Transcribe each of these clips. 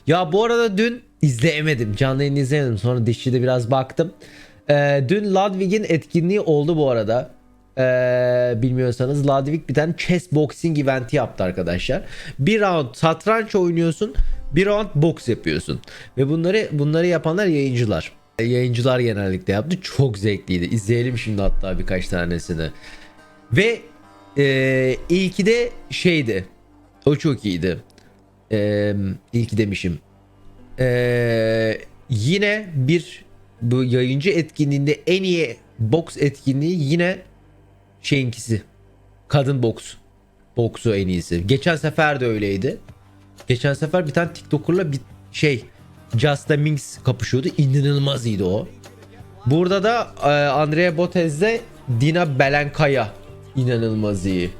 Ya bu arada dün izleyemedim. Canlı yayını izleyemedim. Sonra dişçide biraz baktım. Dün Ludwig'in etkinliği oldu bu arada. Bilmiyorsanız Ludwig bir tane chess boxing eventi yaptı arkadaşlar. Bir round satranç oynuyorsun. Bir round boks yapıyorsun. Ve bunları yapanlar yayıncılar. Yayıncılar genellikle yaptı. Çok zevkliydi. İzleyelim şimdi hatta birkaç tanesini. Ve ilki de şeydi. O çok iyiydi. İlki demişim. Yine bu yayıncı etkinliğinde en iyi boks etkinliği yine şeyinkisi. Kadın boks. Boksu en iyisi. Geçen sefer de öyleydi. Geçen sefer bir tane TikToker'la bir Just a Minx kapışıyordu. İnanılmaz iyiydi o. Burada da Andrea Botez'de Dina Belenkaya inanılmaz iyi.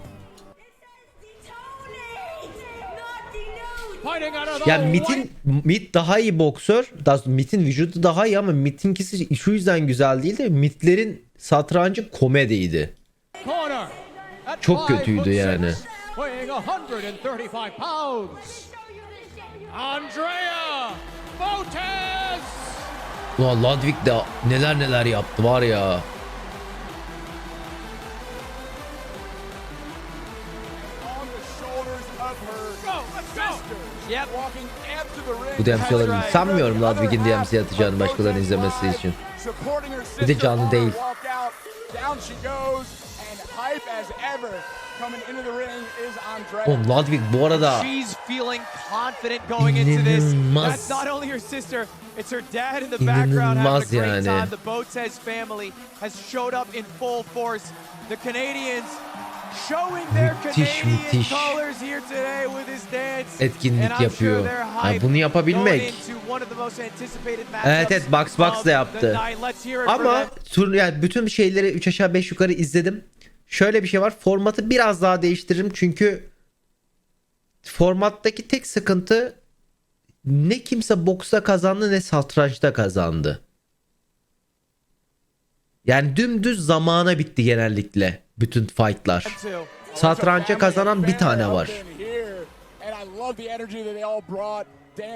Yani Mit daha iyi boksör. Mit'in vücudu daha iyi ama Mit'inkisi şu yüzden güzel değil de Mit'lerin satrancı komediydi. Çok kötüydü yani. Andrea Botez. Ulan Ludwig de neler yaptı var ya. Bu DMC olabilir. Sanmıyorum Ludwig'in DMC atacağını başkalarının izlemesi için. Bir de canlı değil. Oğlum Ludwig bu arada inanılmaz. İnanılmaz yani. Müthiş etkinlik yapıyor. Yani bunu yapabilmek. Evet Box da yaptı. Ama yani bütün şeyleri 3 aşağı 5 yukarı izledim. Şöyle bir şey var. Formatı biraz daha değiştiririm. Çünkü formattaki tek sıkıntı ne kimse boksta kazandı ne satrançta kazandı. Yani dümdüz zamana bitti genellikle bütün fightlar. Satrança kazanan bir tane var.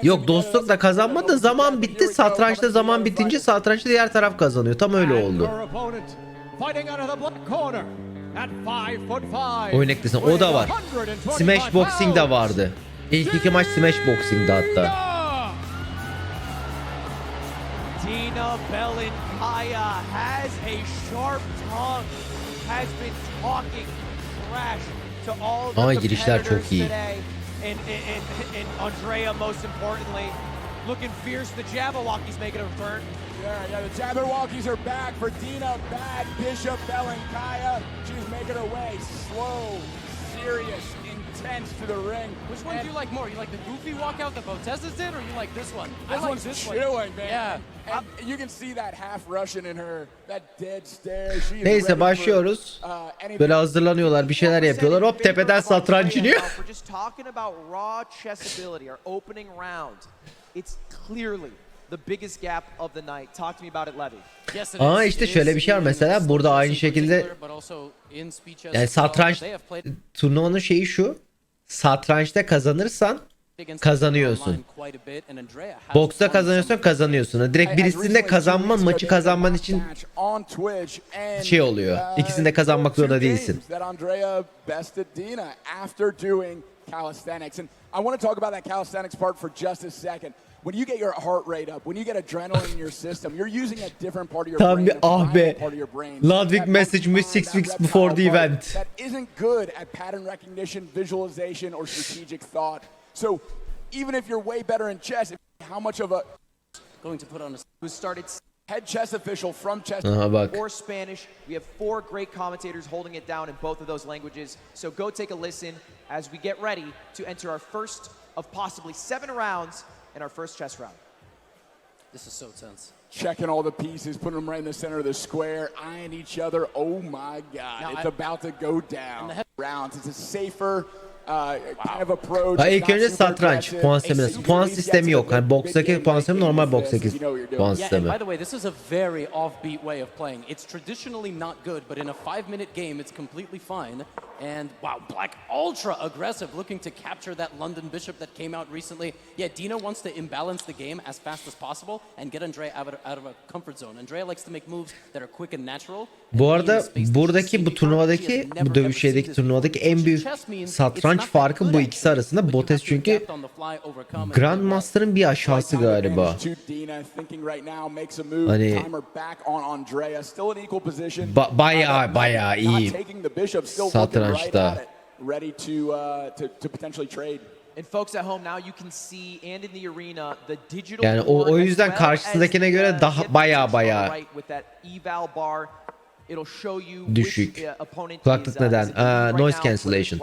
Yok dostlukla kazanmadı, zaman bitti. Satrançta zaman bitince satrançta diğer taraf kazanıyor. Tam öyle oldu. Oyun eklesen o da var. Smash Boxing de vardı. İlk iki maç Smash Boxing'di hatta. Dina Belenkaya has a sharp tongue, has been talking trash to all the competitors today. And Andrea, most importantly, looking fierce. The Jabberwockies making a return. Yeah, the Jabberwockies are back for Dina Bad Bishop Belenkaya. She's making her way slow, serious, intense to the ring. Which one do you like more? You like the goofy walkout that Botez's did, or you like this one? This one's this chilling, man. Yeah. And you can see that half Russian in her, that dead stare. Neyse başlıyoruz. Böyle hazırlanıyorlar, bir şeyler yapıyorlar. Hop tepeden satranç iniyor. Aa işte şöyle bir şey var mesela. Burada aynı şekilde yani satranç turnuvanın şeyi şu. Satrançta kazanırsan kazanıyorsun. Boksta kazanıyorsun. Direkt birisinde maçı kazanman için şey oluyor. İkisinde kazanmak zorunda değilsin. When you get your heart rate up, when you get adrenaline in your system, you're using a different part of your Tam brain. bir part of your brain. Ludwig messaged me 6 weeks before the event. That isn't good at pattern recognition, visualization, or strategic thought. So, even if you're way better in chess, how much of a going to put on a who started head chess official from chess or Spanish. We have 4 great commentators holding it down in both of those languages. So go take a listen as we get ready to enter our first of possibly 7 rounds in our first chess round. This is so tense. Checking all the pieces, putting them right in the center of the square, eyeing each other. Oh my God, now it's about to go down. Rounds. It's a safer kind of approach. İlk önce satranç puan sistemi. Puan sistemi yok. Hani bokstaki puan sistemi normal bokstaki puan sistemi. By the way, this is a very offbeat way of playing. It's traditionally not good, but in a 5-minute game, it's completely fine. And wow, Black ultra aggressive, looking to capture that London bishop that came out recently. Yeah, Dina wants to imbalance the game as fast as possible and get Andrea out of a comfort zone. Andrea likes to make moves that are quick and natural. Bu arada buradaki bu turnuvadaki bu dövüş şeydeki turnuvadaki en büyük satranç farkı bu ikisi arasında. Botez çünkü Grandmaster'ın bir aşağısı galiba. Hani bayağı iyi satrançta. Yani o yüzden karşısındakine göre daha bayağı düşük. Kulaklık neden? Noise cancellation.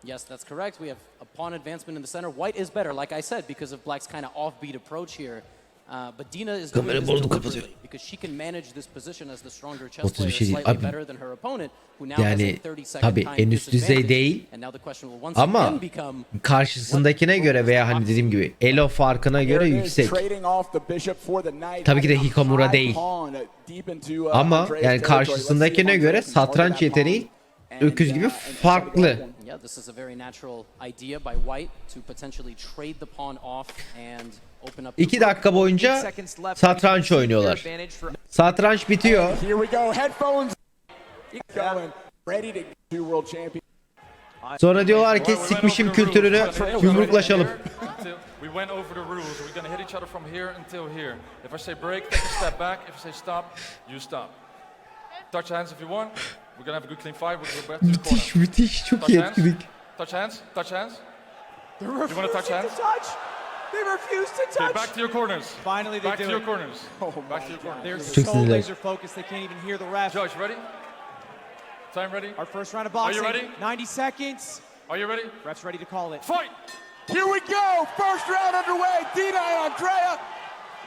Yes, that's correct. We have a pawn advancement in the center. White is better, like I said, because of Black's kind of offbeat approach here. But Dina is doing this deliberately because she can manage this position as the stronger chess player, slightly better than her opponent, who now has a 30-second tabii en üst düzey değil ama karşısındakine göre veya hani dediğim gibi elo farkına göre yüksek. Tabii ki de Hikamura değil. Ama yani karşısındakine göre satranç yeteneği öküz gibi farklı. 2 dakika boyunca satranç oynuyorlar. Satranç bitiyor. Sonra diyorlar ki sikmişim kültürünü, yumruklaşalım. We went over the rules. We're going to hit each other from here until here. If I say break, take a step back. If I say stop, you stop. Touch hands if you want. We're going to have a good clean fight. We'll go back to the corner. Müthiş, çok iyi etkilik. Touch hands, touch hands. You want to touch hands? They refuse to touch. Okay, back to your corners. Finally, they back do to your it. corners. Back to your corners. They're so laser focused, they can't even hear the ref. Judge, ready? Time ready? Our first round of boxing. Are you ready? 90 seconds. Are you ready? Ref's ready to call it. Fight! Here we go. First round underway. Dina and Andrea.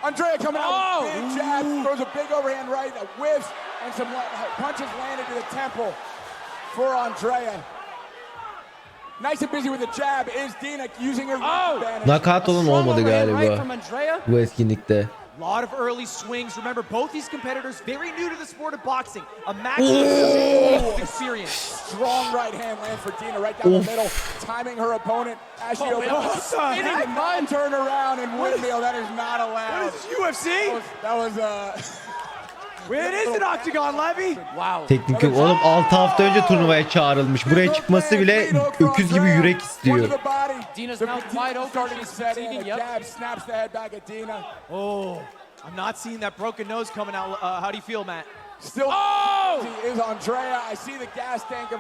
Andrea coming out with big jab, throws a big overhand right, a whiff, and some punches landed to the temple for Andrea. Nice and busy with the jab is Dina using her advantage. Nakat olan olmadı galiba bu etkinlikte. A lot of early swings. Remember, both these competitors very new to the sport of boxing. A maximum experience. Strong right hand land for Dina right down the middle, timing her opponent as she opens. Spinning the mind turn around and windmill. That is not allowed. What is this, UFC? That was It is an octagon, Levy. Wow. Teknik yok. Oğlum 6 hafta önce turnuvaya çağrılmış. Buraya çıkması bile öküz gibi yürek istiyor. Dina's mouth wide open. She's succeeding. Jab snaps the head back at Dina. Oh, I'm not seeing that broken nose coming out. How do you feel, Matt? Still is Andrea. I see the gas tank of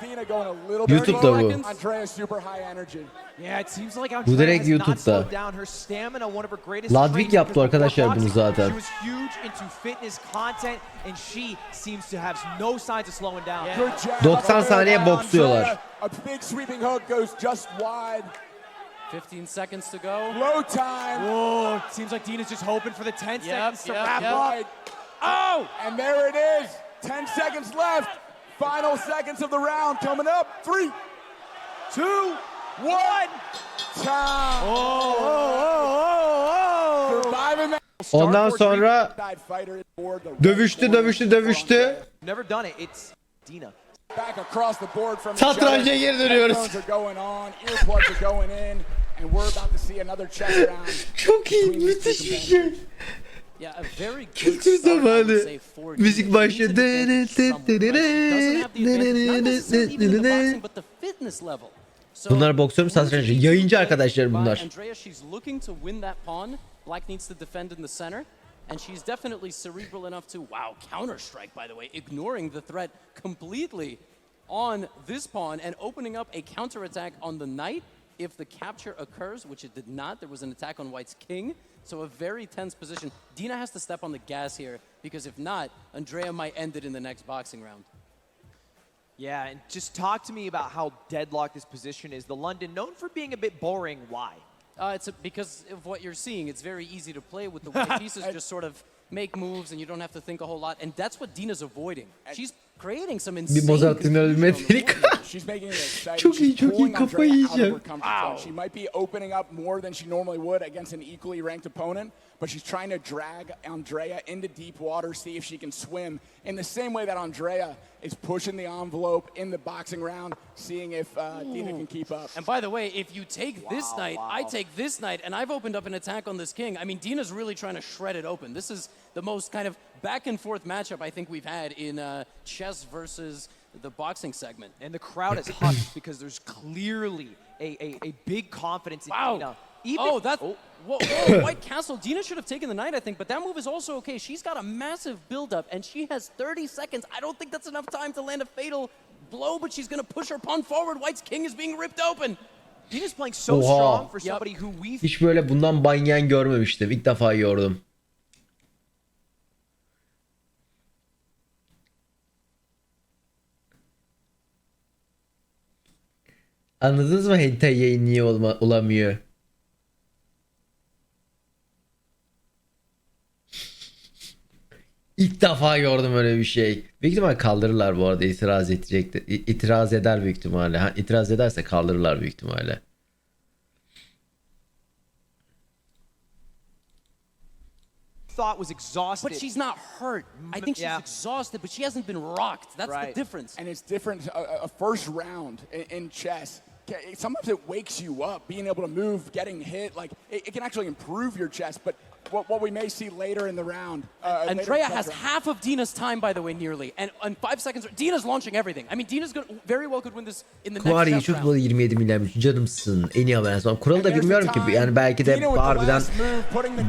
Dina going a little bit YouTube'da low. bu. Andrea super high energy. Yeah, it seems like Bu Andrea direkt has not YouTube'da. slowed down her stamina. One of her greatest Ludwig traits yaptı before arkadaşlar bunu boxing. zaten. She was huge into fitness content and she seems to have no signs of slowing down. Good jab. 90 saniye boksluyorlar. A big sweeping hook goes just wide. 15 seconds to go. Low time. Whoa, seems like Dina's just hoping for the 10 seconds to wrap up. Right. Oh! And there it is. 10 seconds left. Final seconds of the round coming up. 3, 2, 1. Time. Surviving that. Ondan sonra dövüştü. Never done it. It's Dina. Back across the board from Satranca geri dönüyoruz. Headphones are going on, earplugs are going in, and we're about to see another chess round. Çok iyi, müthiş bir şey. Yeah, a very good Kültür start, I would zamanı. say, for Müzik Dina. başlıyor. She needs an advantage somewhere, right? She doesn't have the advantage, not necessarily even in the boxing, but the fitness level. So, Bunlar boksör mü satrancı? Yayıncı arkadaşlar bunlar. Andrea, she's looking to win that pawn. Black needs to defend in the center. And she's definitely cerebral enough to, counter strike, by the way, ignoring the threat completely on this pawn and opening up a counterattack on the knight if the capture occurs, which it did not. There was an attack on White's king, so a very tense position. Dina has to step on the gas here because if not, Andrea might end it in the next boxing round. Yeah, and just talk to me about how deadlocked this position is. The London, known for being a bit boring, why? Because of what you're seeing. It's very easy to play with the way pieces just sort of make moves and you don't have to think a whole lot. And that's what Dina's avoiding. She's creating some Bir insane Mozart'ın confusion on the ölmesini. board. She's making it exciting. Çok iyi, She's çok iyi. pulling Kafayı Andrea out of her yiyeceğim. comfort zone. She might be opening up more than she normally would against an equally ranked opponent, but she's trying to drag Andrea into deep water, see if she can swim in the same way that Andrea is pushing the envelope in the boxing round, seeing if Dina can keep up. And by the way, if you take this night, I take this night, and I've opened up an attack on this king. I mean, Dina's really trying to shred it open. This is the most kind of back and forth matchup I think we've had in chess versus the boxing segment. And the crowd is hushed because there's clearly a big confidence in Wow. Dina. Whoa, White Castle. Dina should have taken the knight, I think, but that move is also okay. She's got a massive build-up, and she has 30 seconds. I don't think that's enough time to land a fatal blow, but she's going to push her pawn forward. White's king is being ripped open. Dina's playing so Oha. strong for somebody who we Hiç böyle bundan banyen görmemiştim. İlk defa gördüm. Anladınız mı hentai yayın niye olamıyor? İlk defa gördüm öyle bir şey. Büyük ihtimal kaldırırlar bu arada, itiraz edecekler. İtiraz eder büyük ihtimalle. Ha, itiraz ederse kaldırırlar büyük ihtimalle. thought was exhausted. But she's not hurt. I think she's Yeah. exhausted, but she hasn't been rocked. That's the Right. difference. And it's different. A first round in chess, sometimes it wakes you up. Being able to move, getting hit, like it can actually improve your chess. But what we may see later in the round. Andrea has half of Dina's time, by the way, nearly. And 5 seconds, Dina's launching everything. I mean, Dina's very well could win this in the next Kuari chess çok round. böyle 27 milyarmış canımsın en iyi haber. Sonra kuralı da bilmiyorum ki, yani belki de harbiden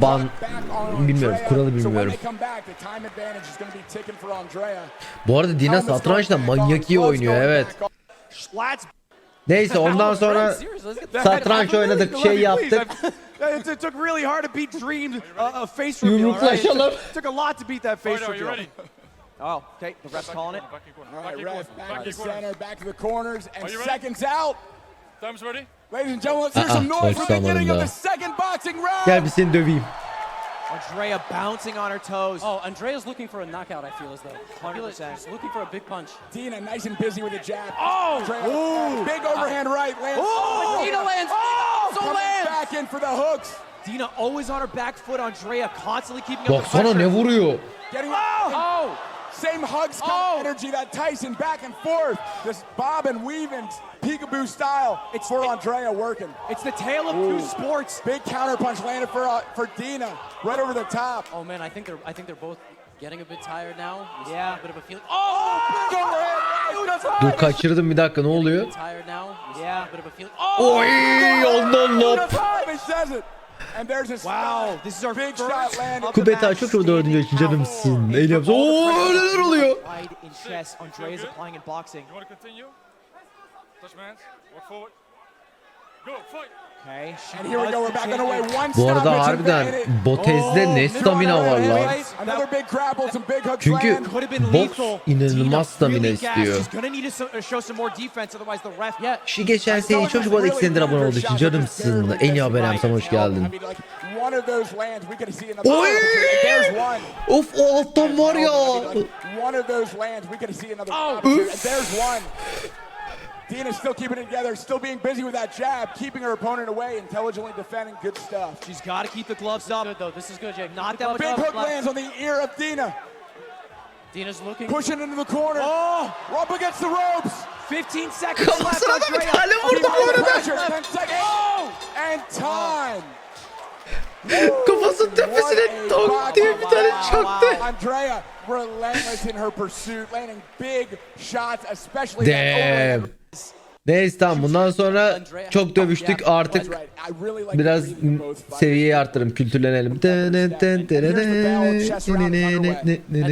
ban bilmiyorum, kuralı bilmiyorum. Bu arada Dina satrançta manyak iyi oynuyor, evet. Neyse ondan sonra satranç oynadık, şey yaptık. It took really hard to beat Dream's face reveal. Yumruklaşalım. It took a lot to beat that face Are you reveal. ready? Oh, okay. The ref's calling it. Back in corner. All Back right, in ref, corner. back Back to in corner. center, back to the corners, and Are you ready? seconds out. Time's ready. Ladies and gentlemen, let's hear some noise for the beginning of the second boxing round. Gel bir seni döveyim. Andrea bouncing on her toes. Oh, Andrea's looking for a knockout, I feel as though. I feel like 100%. she's looking for a big punch. Dina nice and busy with a jab. Oh! Andrea, big overhand right lands. Oh! Dina lands! Also Coming lands! back in for the hooks. Dina always on her back foot. Andrea constantly keeping up the Baksana ne pressure. vuruyor. Getting Oh! same hugs kind of energy that Tyson back and forth. This bob and weave and peekaboo style. It's for Andrea working. It's the tale of two sports. Big counter punch landed for Dina right over the top. Oh man, I think they're both getting a bit tired now. There's Yeah. a bit of a feeling. Oh! Big overhand right. Dur kaçırdım, bir dakika, ne oluyor? Tired now. There's Yeah. a bit of a feeling. Oh! Oy ondan lop. He says it. And there's a Wow, this is our big first shot landed. Kubeta çok mu dördüncü için canımsın? El yapsa. Ooo neler oluyor? Wide in chess, Andrea's applying in boxing. You want to continue? Touch my hands. Walk forward. Go, fight. Okay. And here we go, we're back underway. One Bu arada stoppage harbiden advantage. Botez'de ne stamina var lan. Another big grapple, some big hooks Çünkü land. Could have been boks lethal. inanılmaz stamina really gassed. istiyor. She's gonna need to show some more defense, otherwise the ref. Yeah. Şu geçen sene çok bu arada 2 senedir abone olduğu için canımsın. En iyi haberem, sana hoş geldin. I mean, like, one of those lands, we could see another. Oy! There's one. Of o alttan var ya. One of those lands, we could see another. And there's one. Dina's still keeping it together, still being busy with that jab, keeping her opponent away, intelligently defending. Good stuff. She's got to keep the gloves up. Good though. This is good, Jake. Not that much Big up hook left. lands on the ear of Dina. Dina's looking. Pushing into the corner. Oh! Up against the ropes. 15 seconds left. Kafasına da bir Andrea. tane vurdu bu Keeping the arada. pressure. 10 seconds. And time. Kafasının tepesine tonk diye bir tane çaktı. Andrea relentless in her pursuit, landing big shots, especially that Damn. overhand. Neyse tamam, bundan sonra çok dövüştük artık. That's right. I really like Biraz the breathing of both fighters. seviyeyi arttıralım, kültürlenelim. And the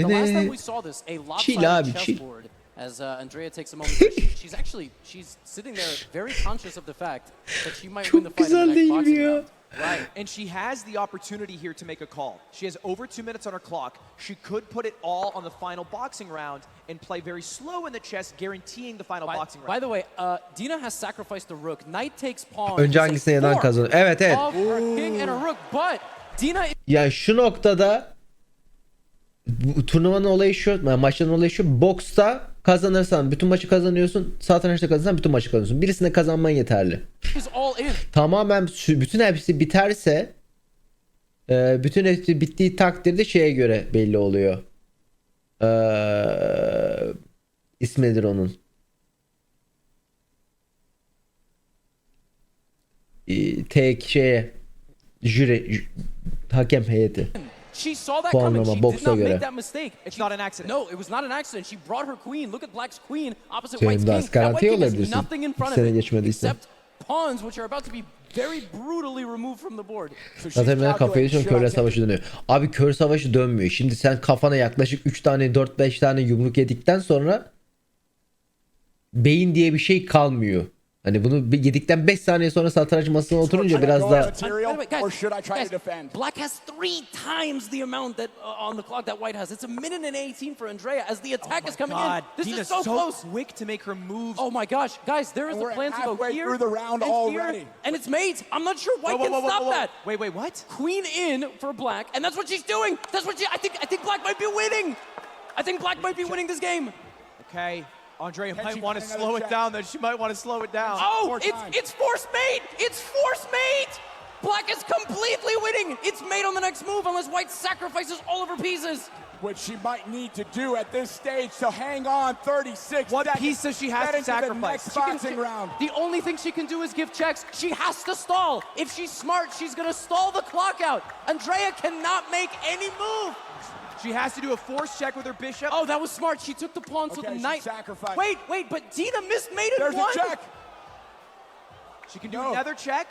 last time we saw this, a Chill lopsided abi, chill. chessboard. As Andrea takes a moment, she's sitting there very conscious of the fact that she might win the Çok fight in the güzel next değil mi boxing ya? round. Right, and she has the opportunity here to make a call. She has over 2 minutes on her clock. She could put it all on the final boxing round and play very slow in the chess, guaranteeing the final boxing round. By the way, Dina has sacrificed the rook. Knight takes pawn. Önce is a hangisine neden fork kazanır? Evet evet. of her king and her rook, but Dina Yani şu noktada bu turnuvanın olayı şu, maçların olayı şu. Boksta kazanırsan bütün maçı kazanıyorsun. Satrançta kazanırsan bütün maçı kazanıyorsun. Birisine kazanman yeterli. Is all in. Tamamen bütün hepsi biterse bütün hepsi bittiği takdirde şeye göre belli oluyor. İsmi nedir onun? Tek şeye hakem heyeti. She saw that Puanlama, coming. She boksa did not göre. make that mistake. It's not an accident. No, it was not an accident. She brought her queen. Look at Black's queen opposite Senin White's de king. az That garanti White king has olabilirsin. nothing in front of Sene it geçmediyse. except pawns which are about to be very brutally removed from the board. Zaten ben kafayı düşüyorum, körler savaşı dönüyor. Abi kör savaşı dönmüyor. Şimdi sen kafana yaklaşık 3 tane 4-5 tane yumruk yedikten sonra beyin diye bir şey kalmıyor. Hani bunu yedikten 5 saniye sonra satranç masasına oturunca biraz daha... By the way, guys, Black has 3 times the amount that on the clock that White has. It's a minute and 18 for Andrea as the attack is coming in. This Dina's is so close. quick to make her moves. Oh my gosh, guys, there is a plan to go here through the round and already. here, and it's mate. I'm not sure White can stop that. Wait, what? Queen in for Black, and that's what she's doing. That's what I think Black might be winning. I think Black might be winning this game. Okay. Andrea might want to slow it down, then she might want to slow it down. Oh, it's force mate! It's force mate! Black is completely winning! It's mate on the next move unless White sacrifices all of her pieces. Which she might need to do at this stage, so hang on 36 What seconds. piece does she have to sacrifice? The next boxing round. The only thing she can do is give checks. She has to stall. If she's smart, she's gonna stall the clock out. Andrea cannot make any move. She has to do a force check with her bishop. Oh, that was smart. She took the pawn to the she knight. sacrificed. Wait, but Dina missed mate There's in one. a check. She can do another check.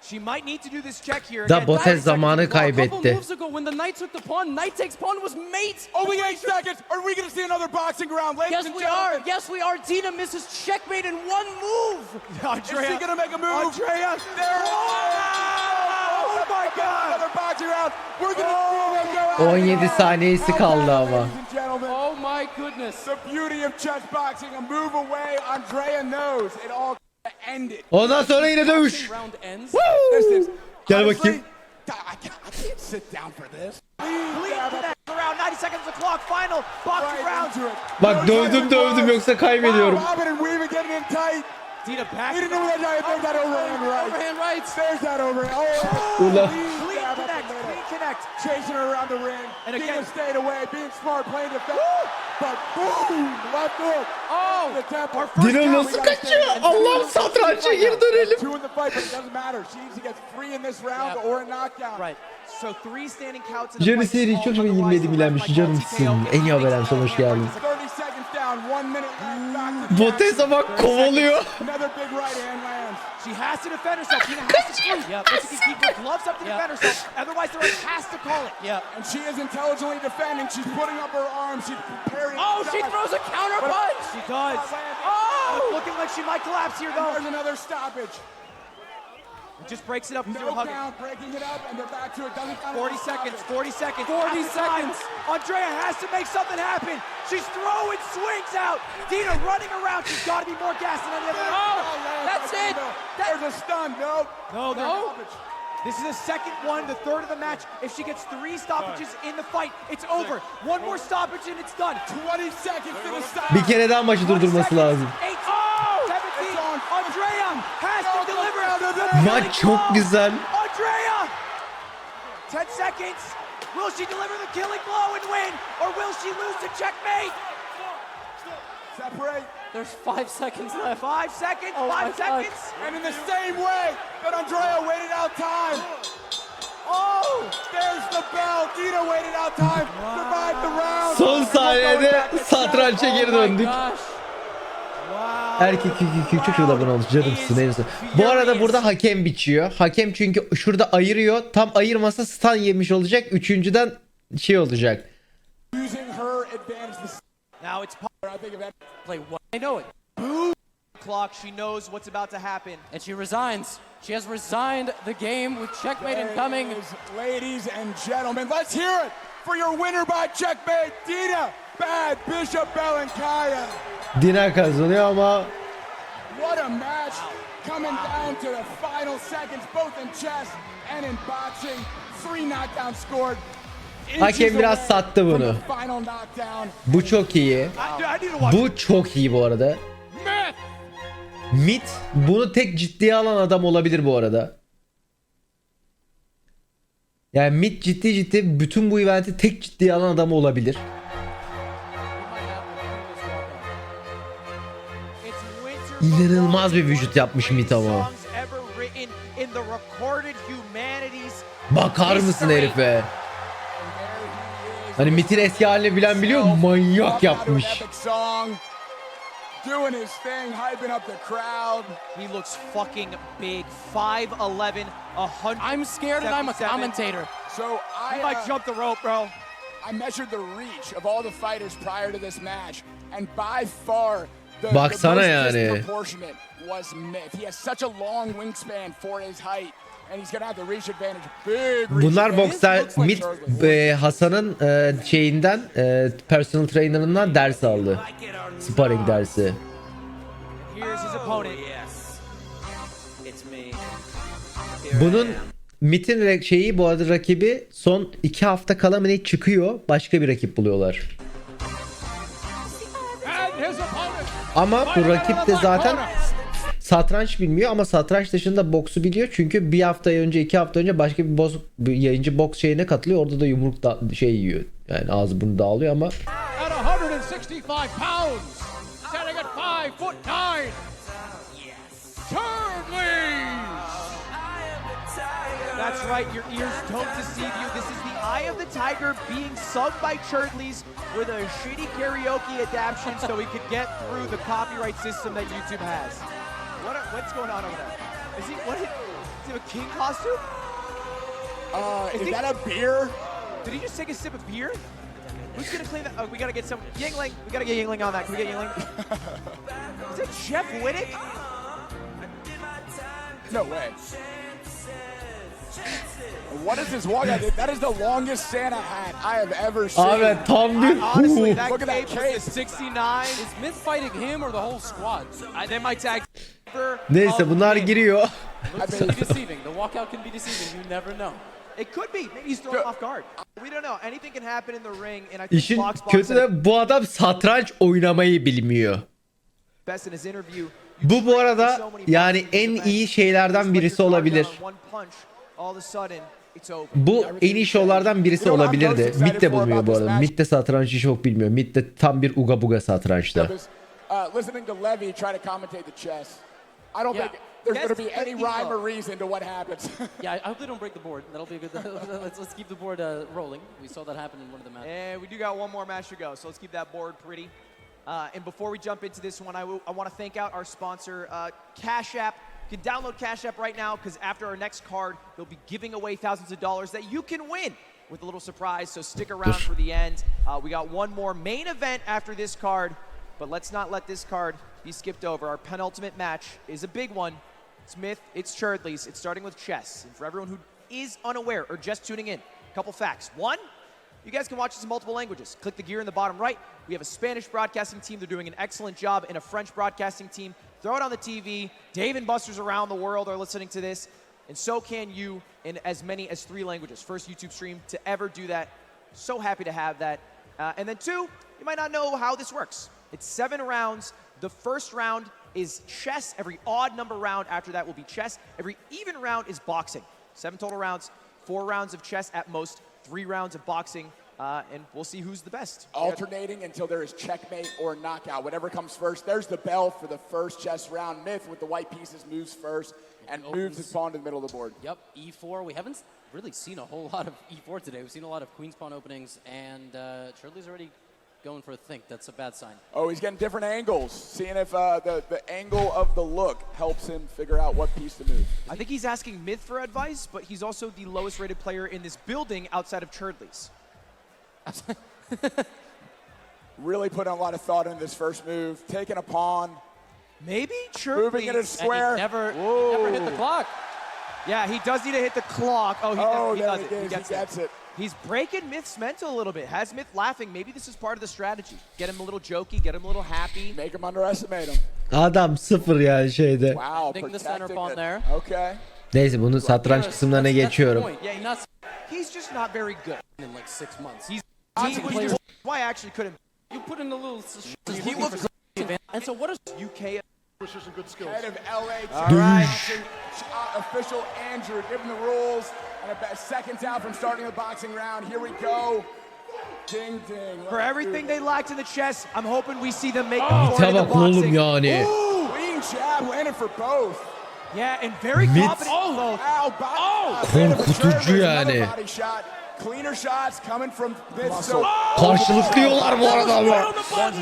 She might need to do this check here. Da Again, Botez zamanı A couple kaybetti. moves ago when the knight took the pawn, knight takes pawn was mate. Only 8 seconds. Are we going to see another boxing round, ladies Yes, and we gentlemen? are. Yes, we are. Dina misses checkmate in one move. Is she going to make a move? Andrea. There it is. Oh my God. Another boxing round. We're going to see them go out. 17 saniyesi kaldı ama. Ladies and gentlemen, Oh my goodness. the beauty of chess boxing, a move away. Andrea knows it all ended. Ondan sonra yine dövüş. Round ends. Gel Honestly, bakayım. I can't sit down for this. Clean connect around 90 seconds of the clock. Final boxing round. Into it. Bak dövdüm yoksa kaybediyorum. Bobbing and weaving, getting in tight. Dina back. He didn't know that giant. There's that overhand right. Overhand right. There's that overhand. Oh, Ula. Clean connect. Clean connect. chasing her around the ring. And Dina again- stayed away, being smart, playing defense. But boom, left hook. Oh, The temple. Dina nasıl kaçıyor? Allah'ım satrança geri dönelim. 2 in the fight, but it doesn't matter. She needs to get 3 in this round or a knockdown. Right. So 3 standing counts in the Jerry fight. seri çok çok ilmedi bilenmiş canımsın. En iyi haberden sonra hoş geldin. 30 seconds down, 1 minute left. Back to the Botez'e bak kovalıyor. Another big right hand lands. She has to defend herself. Dina has to scream. But she can keep her gloves up to defend herself. Otherwise, the ref has to call it. And she is intelligently defending. She's putting up her arms. She's preparing. oh, she throws a counter punch. She does. Oh, Looking like she might collapse here, though. There's another stoppage. It just breaks it up into a No hug. count, breaking it up, and they're back to it. Doesn't count. 40 seconds, 40 seconds. 40 At the time, seconds. Andrea has to make something happen. She's throwing swings out. Dina running around. She's got to be more gas than any other. oh, that's it. There's a stun. No. No, No. This is the second one, the third of the match. If she gets 3 stoppages in the fight, it's over. One more stoppage and it's done. 20 seconds to the stop. Bir kere daha maçı durdurması lazım. 8, 17. Andrea has to deliver. Maç çok güzel. Andrea! 10 seconds. Will she deliver the killing blow and win? Or will she lose to checkmate? Separate. There's 5 seconds left. 5 seconds, Oh my 5 seconds. And in the same way that Andrea waited out time. Oh, there's the bell. Dina waited out time. Survived the round. Son saniyede satrança geri döndük. Gosh. Erkek küçük şurada abone olmuş canımsın neyse. Bu arada burada hakem biçiyor. Hakem çünkü şurada ayırıyor. Tam ayırmasa stun yemiş olacak. Üçüncüden şey olacak. Using her advantage. Now it's I think of that. Play what? I know it. clock. She knows what's about to happen. And she resigns. She has resigned the game with checkmate There incoming. it is, ladies and gentlemen, let's hear it for your winner by checkmate, Dina Belenkaya. Dina kazanıyor ama What a match coming down to the final seconds, both in chess and in boxing. 3 knockdowns scored. Hakem biraz sattı bunu. Final knockdown. Bu çok iyi. I need to watch. Bu çok iyi bu arada. Mit bunu tek ciddiye alan adam olabilir bu arada. Yani Mit ciddi bütün bu eventi tek ciddiye alan adam olabilir. İnanılmaz bir vücut yapmış Mit ama. Bakar mısın herife? Hani Mit'in eski halini bilen biliyor, manyak yapmış. Doing his thing, hyping up the crowd. He looks fucking big. 5'11", 100. I'm scared and I'm a commentator. So He might jump the rope, bro. I measured the reach of all the fighters prior to this match, and by far the Baksana most yani. disproportionate was Myth. He has such a long wingspan for his height, and he's gonna have the reach advantage. Big reach Bunlar advantage. bokslar. Looks like Mit Charlie. Hasan'ın şeyinden personal trainer'ından ders aldı. Sparring dersi. Here's his opponent. Bunun Mit'in şeyi bu arada rakibi son 2 hafta kala mı ne çıkıyor, başka bir rakip buluyorlar. Ama bu rakip de zaten satranç bilmiyor ama satranç dışında boksu biliyor. Çünkü bir hafta önce 2 hafta önce başka bir yayıncı boks şeyine katılıyor. Orada da yumruk şey yiyor. Yani ağzı bunu dağılıyor ama. At 165 pounds, standing at 5'9". That's right, your ears don't deceive you. This is the Eye of the Tiger being sung by Churdleys with a shitty karaoke adaptation so we could get through the copyright system that YouTube has. What's going on over there? Is he have a king costume? Is that a beer? Did he just take a sip of beer? Who's gonna clean that? Oh, we gotta get some Yingling. We gotta get Yingling on that. Can we get Yingling? Is that Jeff Wittick? No way. What is this walk? That is the longest Santa hat I have ever seen. Abi tam bir Honestly, that Look at that cape cape. is 69. Is Myth fighting him or the whole squad? They might tag. Neyse bunlar giriyor. Looks to be deceiving. The walkout can be deceiving. You never know. It could be. Maybe he's thrown off guard. We don't know. Anything can happen in the ring, and I think İşin Fox kötü de bu adam satranç oynamayı bilmiyor. best in his interview. Bu arada yani en iyi şeylerden birisi olabilir. Bu en iyi şovlardan birisi olabilirdi. Mit de bulmuyor bu arada. Mit de satrançı çok bilmiyor. Mit de tam bir uga buga satrançta. Listening to Levy try to commentate the chess. I don't think there's going to be any rhyme or reason to what happens. Yeah, I hope they don't break the board. That'll be a good. let's keep the board rolling. We saw that happen in one of the matches. And we do got one more match to go, so let's keep that board pretty. And before we jump into this one, I want to thank out our sponsor, Cash App. You can download Cash App right now because after our next card, they'll be giving away thousands of dollars that you can win with a little surprise. So stick around for the end. We got one more main event after this card, but let's not let this card be skipped over. Our penultimate match is a big one. It's Myth, it's Churdleys. It's starting with chess. And for everyone who is unaware or just tuning in, a couple facts. One, you guys can watch this in multiple languages. Click the gear in the bottom right. We have a Spanish broadcasting team. They're doing an excellent job, and a French broadcasting team. Throw it on the TV. Dave and Busters around the world are listening to this, and so can you in as many as 3 languages. First YouTube stream to ever do that. So happy to have that. And then 2, you might not know how this works. It's 7 rounds. The first round is chess. Every odd number round after that will be chess. Every even round is boxing. 7 total rounds, 4 rounds of chess at most, 3 rounds of boxing. And we'll see who's the best. Alternating until there is checkmate or knockout. Whatever comes first. There's the bell for the first chess round. Myth with the white pieces moves first and moves his pawn to the middle of the board. Yep, E4. We haven't really seen a whole lot of E4 today. We've seen a lot of queen's pawn openings, and Churdley's already going for a think. That's a bad sign. Oh, he's getting different angles. Seeing if the angle of the look helps him figure out what piece to move. I think he's asking Myth for advice, but he's also the lowest rated player in this building outside of Churdley's. Really putting a lot of thought into this first move. Taking a pawn. Maybe Moving it a Churdley's. square. And he never hit the clock. Yeah, he does need to hit the clock. Oh, he does it. He gets it. He's breaking Myth's mental a little bit. Has Myth laughing. Maybe this is part of the strategy. Get him a little jokey, get him a little happy. Make him underestimate him. Adam sıfır yani şeyde. Wow, Thinking the center protecting pawn it. there. Okay. Neyse bunu satranç kısımlarına geçiyorum. Yeah, he's just not very good. In like 6 months. He's players. why I actually couldn't. You put in a little. He looks And so what is UK. Head of LA. All right. Official Andrew giving the rules. And about seconds out from starting the boxing round. Here we go. Ding ding. For everything they lacked in the chess, I'm hoping we see them make Mite up for it in the bak oğlum boxing. yani. Clean jab landed for both. Yeah, and very Mit- confident. Korkutucu yani. Cleaner shots coming from this. So Karşılıklıyorlar bu arada ama.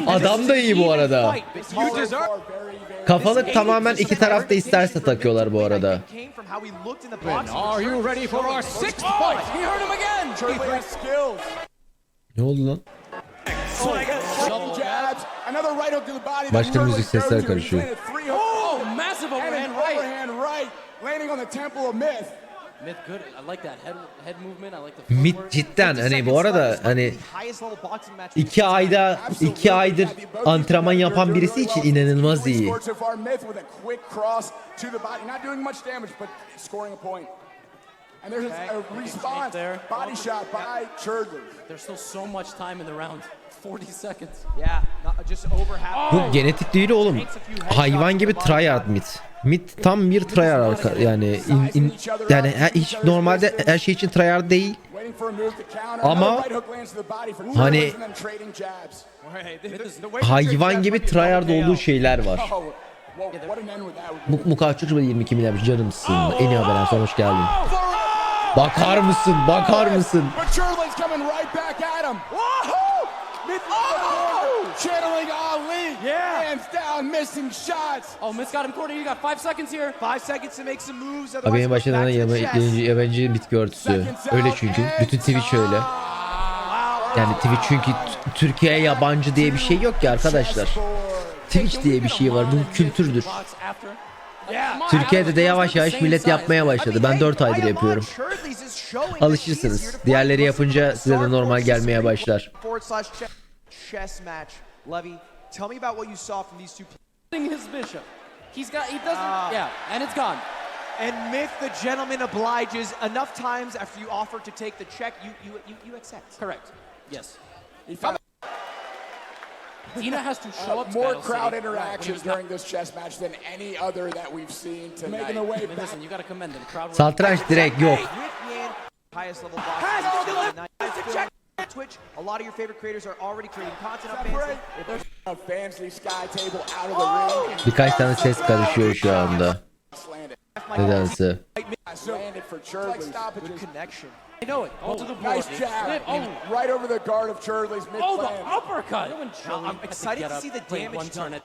Adam da iyi bu arada. You deserve. Kafalık tamamen iki tarafta isterse takıyorlar bu arada. Are you ready for our sixth fight? He hurt him again. Turley has skills. Ne oldu lan? Double jabs. Another right hook to the body. Başka müzik sesler karışıyor. Oh, massive And an overhand right. overhand right, landing on the temple of Myth. Myth good? I like that head movement. I like the Mit footwork. cidden hani bu arada hani 2 aydır antrenman yapan birisi için inanılmaz iyi. Scored so far, Myth with a quick cross to the body, not doing much damage, but scoring a point. And there's a response, there. body shot by Churdley. There's still so much time in the round. 40 seconds. Yeah, just over half. Bu genetik değil oğlum. Hayvan gibi tryhard Mit. Mit tam bir tryhard yani yani hiç normalde her şey için tryhard değil. Waiting for a move to counter. Ama Another right hook lands to the body for hani Churdley and then trading jabs. hayvan gibi tryhard olduğu şeyler var. Oh, well, what an end with that. Mukaççı 22 milyarmış canımsın. En iyi haberden sonra hoş geldin. Bakar mısın? Bakar mısın? But Churdley's coming right back at him. Woohoo! Channeling Ali. Yeah. Hands down, missing shots. Oh, Myth got him cornered. You got 5 seconds here. 5 seconds to make some moves. Abi en başından yabancı bitki örtüsü. Öyle çünkü. Bütün Twitch öyle. Yani Twitch çünkü Türkiye'ye yabancı diye bir şey yok ki arkadaşlar. Twitch diye bir şey var. Bu kültürdür. Türkiye'de de yavaş yavaş millet yapmaya başladı. Ben 4 aydır yapıyorum. Alışırsınız. Diğerleri yapınca size de normal gelmeye başlar. Chess match. Levy, tell me about what you saw from these two players. His bishop. He doesn't. Yeah, and it's gone. And Myth, the gentleman, obliges enough times after you offer to take the check, you accept. Correct. Yes. Dina has to show up to More battle crowd city. interactions during this chess match than any other that we've seen tonight. Making their way I mean, back. listen, you got to commend them. Crowd. Satranç direkt yok. Highest level boxing. Twitch, a lot of your favorite creators are already creating content on Fancy. A fancy sky table out of the ring. Birkaç tane ses karışıyor şu anda. Nedense. Landed for Churdley. Good connection. I know it. Go to the board. Nice jab. Right over the guard of Churdley's mid Oh, the land. uppercut. I'm excited to see the damage one turn. done.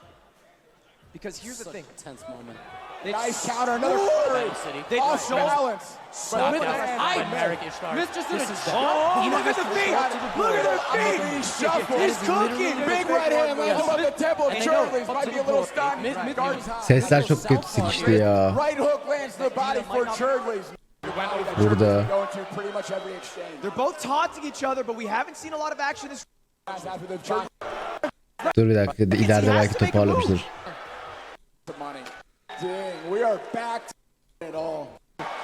Because here's the thing. Tense moment. Nice counter. Another flurry. They Off balance. Stop But that. Myth- Merrick Ishtar. Myth just did a Oh, look at the feet! Look at the feet! He's cooking! Big right hand lands above the temple of Churdley's. Might be a little stunned. Guards high. Sesler çok kötü sıkıştı ya. Right hook lands to the body for Churdley's. Burada. Going to pretty much every exchange. They're both taunting each other, but we haven't seen a lot of action this. After the Churdley Dur bir dakika ileride belki toparlamıştır. money. Dang, we are back to it all.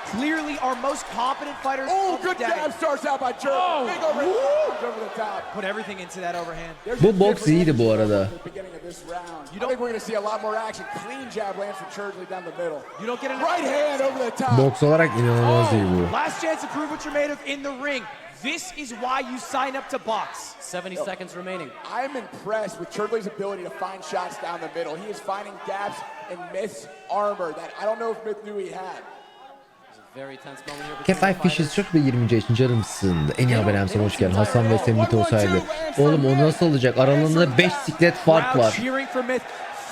Clearly our most competent fighters. Oh, of the good day. jab starts out by Churdley. Big overhand over the top. Put everything into that overhand. Bu boks iyiydi bu arada. At the beginning of this round. I think we're going to see a lot more action. Clean jab lands for Churdley down the middle. You don't get a Right hand over the top. Boks olarak inanılmaz iyi bu. Last chance to prove what you're made of in the ring. This is why you sign up to box. 70 seconds remaining. I'm impressed with Churdley's ability to find shots down the middle. He is finding gaps in Myth's armor that I don't know if Myth knew he had. Very tense moment here. K5 Fishes çok bir 20. yaşın canımsın. En iyi haberden sonra hoş geldin. Hasan ve Semit olsaydı. Oğlum o nasıl olacak? Aralarında 5 siklet fark var. Cheering for Myth.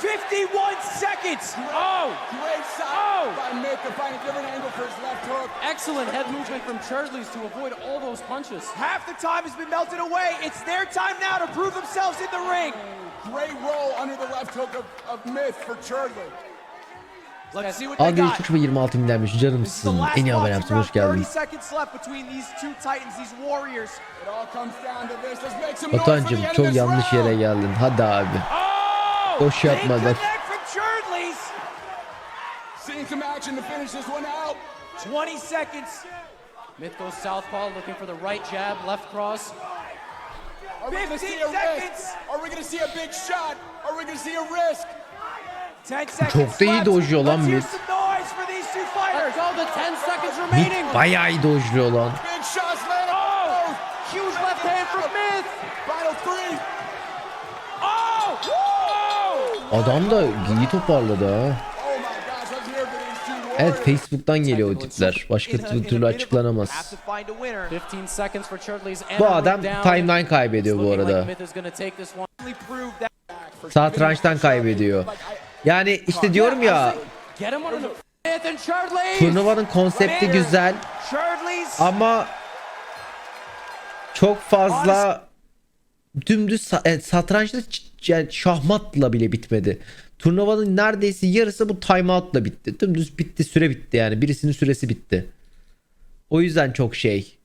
51 seconds. Oh! Great shot by Myth to find a different angle for his left hook. Excellent head movement from Churdley's to avoid all those punches. Half the time has been melted away. It's their time now to prove themselves in the ring. Great roll under the left hook of Myth for Churdley. Let's see what they Algı got. 3 ve 26 milyarmış canımsın. En iyi haberden sonra hoş geldin. 30 seconds left between these two titans, these warriors. It all comes down to this. Let's make some noise for Otancım the end çok of this yanlış yere round. geldin. Hadi abi. Boş They yapma bak. connect from Churdley's. Seeing some action to finish this one out. 20 seconds. Myth goes southpaw, looking for the right jab, left cross. Are we gonna 15 see a seconds. risk? Are we gonna see a big shot? Are we gonna see a risk? 10 seconds Çok da iyi left. dojluyor lan Let's hear Myth. some noise for these two fighters. Let's go, the 10 seconds remaining. Bayağı iyi dojluyor lan. Big shots landed. Oh, huge left hand from Myth. Final three. Oh, whoa. Adam da iyi toparladı ha. Oh my gosh, let's hear for these two warriors. Evet, Facebook'tan geliyor o tipler. Başka türlü açıklanamaz. Have to find a winner. 15 seconds for Churtley's Bu adam timeline kaybediyor bu arada. Myth is gonna take this one. Prove that. Satrançtan kaybediyor. Yani işte diyorum ya, Get him on the Myth and Churtley. turnuvanın konsepti güzel Churtley's. ama çok fazla dümdüz satrançta yani şahmatla bile bitmedi. Turnuvanın neredeyse yarısı bu timeout'la bitti. Dümdüz bitti, süre bitti yani. Birisinin süresi bitti. O yüzden çok şey.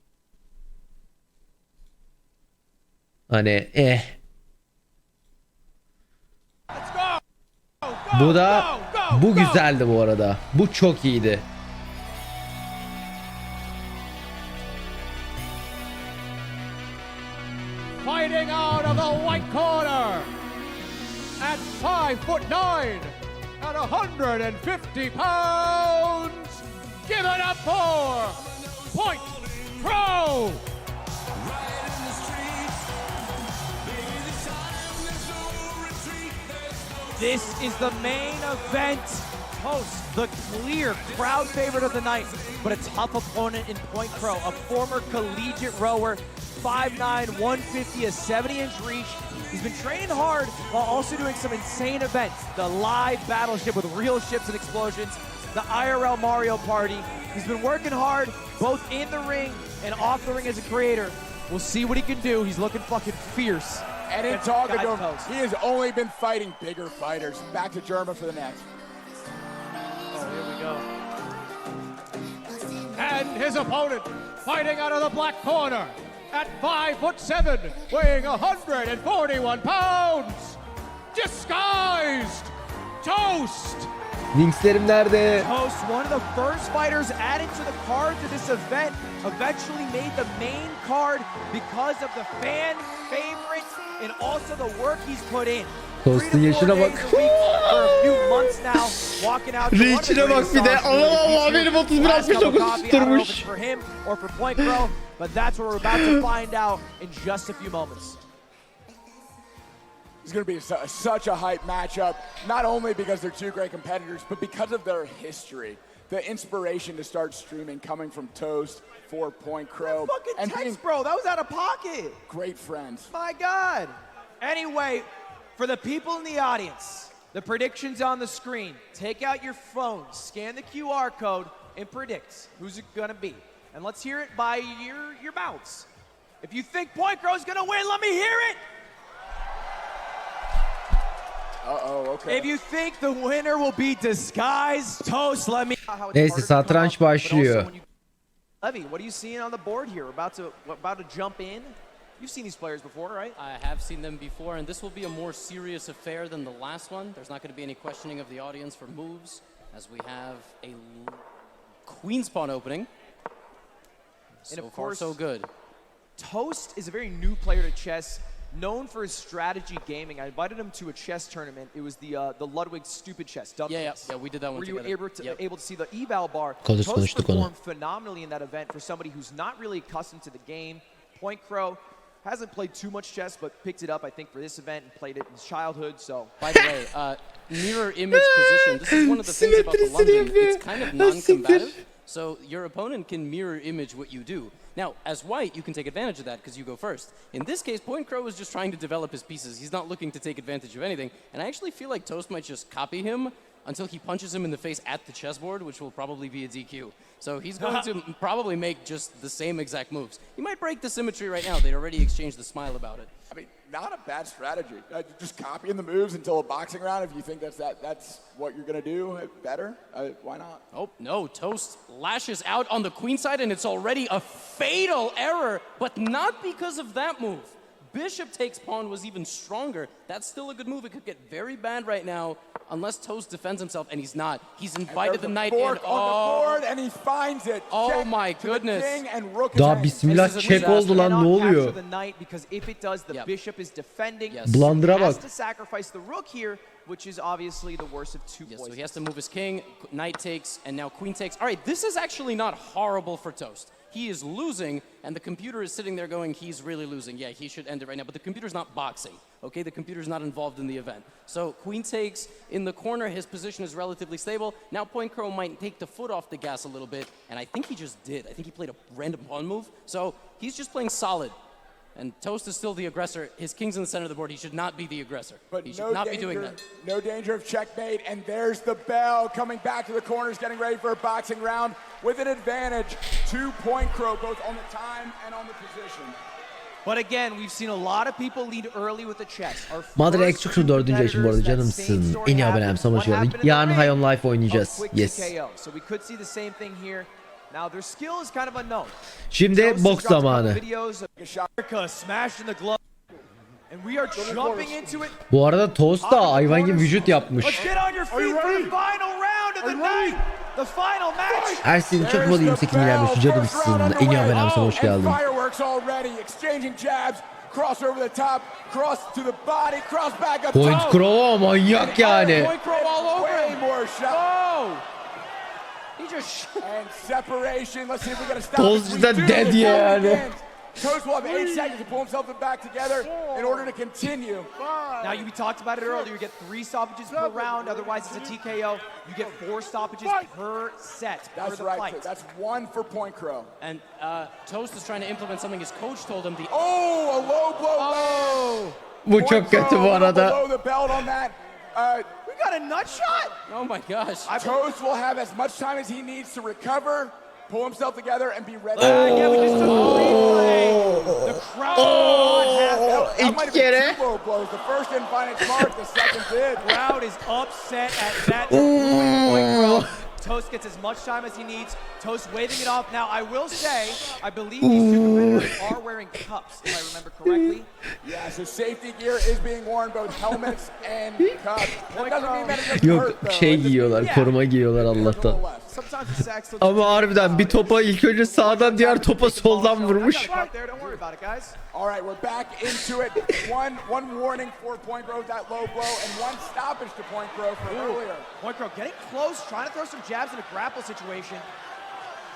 Hani Bu da bu güzeldi bu arada. Bu çok iyiydi. Fighting out of the white corner at 5'9" and 150 pounds. Give it up for Point Pro. This is the main event. Host, the clear crowd favorite of the night, but a tough opponent in Point Pro, a former collegiate rower, 5'9", 150, a 70-inch reach. He's been training hard while also doing some insane events. The live battleship with real ships and explosions, the IRL Mario Party. He's been working hard, both in the ring and off the ring as a creator. We'll see what he can do. He's looking fucking fierce. And in talking to him, he has only been fighting bigger fighters. Back to German for the next. Oh, here we go. And his opponent, fighting out of the black corner at 5'7", weighing 141 pounds, disguised Toast. Linkslerim nerede? Host, one of the first fighters added to the card to this event, eventually made the main card because of the fan favorite and also the work he's put in. Toast'un yaşına bak. For a few months now, walking out to one of the Reach'ine bak bir de. greatest songs Allah Allah, in benim YouTube. 31 Last cup of 69 coffee, I don't know if it's tutturmuş. for him or for Point Pro, but that's what we're about to find out in just a few moments. It's going to be such a hype matchup, not only because they're two great competitors, but because of their history. The inspiration to start streaming coming from Toast, 4 Point Crow, Fucking and being text, bro. That was out of pocket. great friends. My God. Anyway, for the people in the audience, the predictions on the screen. Take out your phone, scan the QR code, and predict who's it gonna be. And let's hear it by your mouths. If you think Point Crow's gonna win, let me hear it. Uh-oh, okay. If you think the winner will be disguised Toast, let me. Neyse, satranç başlıyor. Levy, what are you seeing on the board here? About to jump in? You've seen these players before, right? I have seen them before, and this will be a more serious affair than the last one. There's not going to be any questioning of the audience for moves, as we have a queen's pawn opening. And So of far, course, so good. Toast is a very new player to chess, known for his strategy gaming. I invited him to a chess tournament. It was the Ludwig Stupid Chess. Yeah, we did that one Were you together. able to see the eval bar? Konuştuk Toast onu. performed phenomenally in that event for somebody who's not really accustomed to the game. Point Crow hasn't played too much chess, but picked it up, I think, for this event and played it in his childhood. So, By the way, mirror image position. This is one of the things about the London. It's kind of non-combative, so your opponent can mirror image what you do. Now, as white, you can take advantage of that because you go first. In this case, Point Crow is just trying to develop his pieces. He's not looking to take advantage of anything. And I actually feel like Toast might just copy him until he punches him in the face at the chessboard, which will probably be a DQ. So he's going to probably make just the same exact moves. He might break the symmetry right now. They'd already exchanged the smile about it. I mean, not a bad strategy. Just copying the moves until a boxing round. If you think that's what you're gonna do better, why not? Oh, no, Toast lashes out on the queen side, and it's already a fatal error, but not because of that move. Bishop takes pawn was even stronger. That's still a good move. It could get very bad right now. unless Toast defends himself, and he's not. He's invited the knight in. On the board and he finds it. Oh Check my to the goodness. king and rook is Daha hanged. bismillah This is a check oldu disaster. lan, ne Cannot oluyor? capture the knight because if it does, the Yep. bishop is defending. Yes. Blandıra He has bak. to sacrifice the rook here, which is obviously the worst of two Yes, poisons. so he has to move his king, knight takes, and now queen takes. All right, this is actually not horrible for Toast. He is losing, and the computer is sitting there going, he's really losing. Yeah, he should end it right now, but the computer's not boxing, okay? The computer's not involved in the event. So queen takes in the corner, his position is relatively stable. Now Point Crow might take the foot off the gas a little bit, and I think he just did. I think he played a random pawn move. So he's just playing solid. And Toast is still the aggressor. His king's in the center of the board. He should not be the aggressor. But He should not be doing that. No danger of checkmate, and there's the bell coming back to the corners, getting ready for a boxing round with an advantage to Point Crow, both on the time and on the position. But again, we've seen a lot of people lead early with the chess. Our Madre first Eksik two 4. yaşım bu arada, competitors, that canımsın. same story En iyi abonem, happened. sana hoş What geldin. happened in the Yarın ring? High on Life A oynayacağız. quick Yes. TKO. So we could see the same thing here. Now their skill is kind of unknown. Şimdi Toast has boks dropped a couple zamanı. videos of America smashing the glove. And we are jumping into it. Bu arada Toast da hayvan gibi vücut yapmış. Let's get on your feet for the final round of the night. The final match. Ersin çok modu 28 milyarmış, canımsın. En iyi abonem, sana hoş geldin. Fireworks already, exchanging jabs, cross over the top, cross to the body, cross back up Point top. Crow manyak yani. Point Crow all over Way him. more shots. Oh! He just And separation. Let's see if we got to stop Toast this. We cidden do dead before we yani. begin. Toast will have 8 seconds to pull himself back together in order to continue. Now, we talked about it earlier. You get 3 stoppages per round. Otherwise, it's a TKO. You get 4 stoppages per set for That's the right. fight. That's 1 for Point Crow. And Toast is trying to implement something his coach told him. Oh, a low blow. Bu Point çok kötü Crow bu arada. below the belt on that. We got a nut shot. Oh my gosh. Toast will have as much time as he needs to recover, pull himself together, and be ready. Yeah, we just took a replay. The crowd That might have İki been kere. 2 low blows. The first didn't find its mark, the second did. crowd is upset at that point, bro. Toast gets as much time as he needs. Toast waving it off. Now, I will say, I believe these two competitors are wearing cups, if I remember correctly. Yeah, so safety gear is being worn, both helmets and cups. That doesn't mean that it doesn't Yok hurt, though. şey It just giyiyorlar, means koruma giyiyorlar it's on the Allah'tan. left. Sometimes the sacks look Ama harbiden bir topa ilk önce sağdan, diğer topa soldan vurmuş. I got a cut there. Don't worry about it, guys. All right, we're back into it. One warning for Point Crow, that low blow, and 1 stoppage to Point Crow for earlier. Point Crow getting close, trying to throw some jabs in a grapple situation.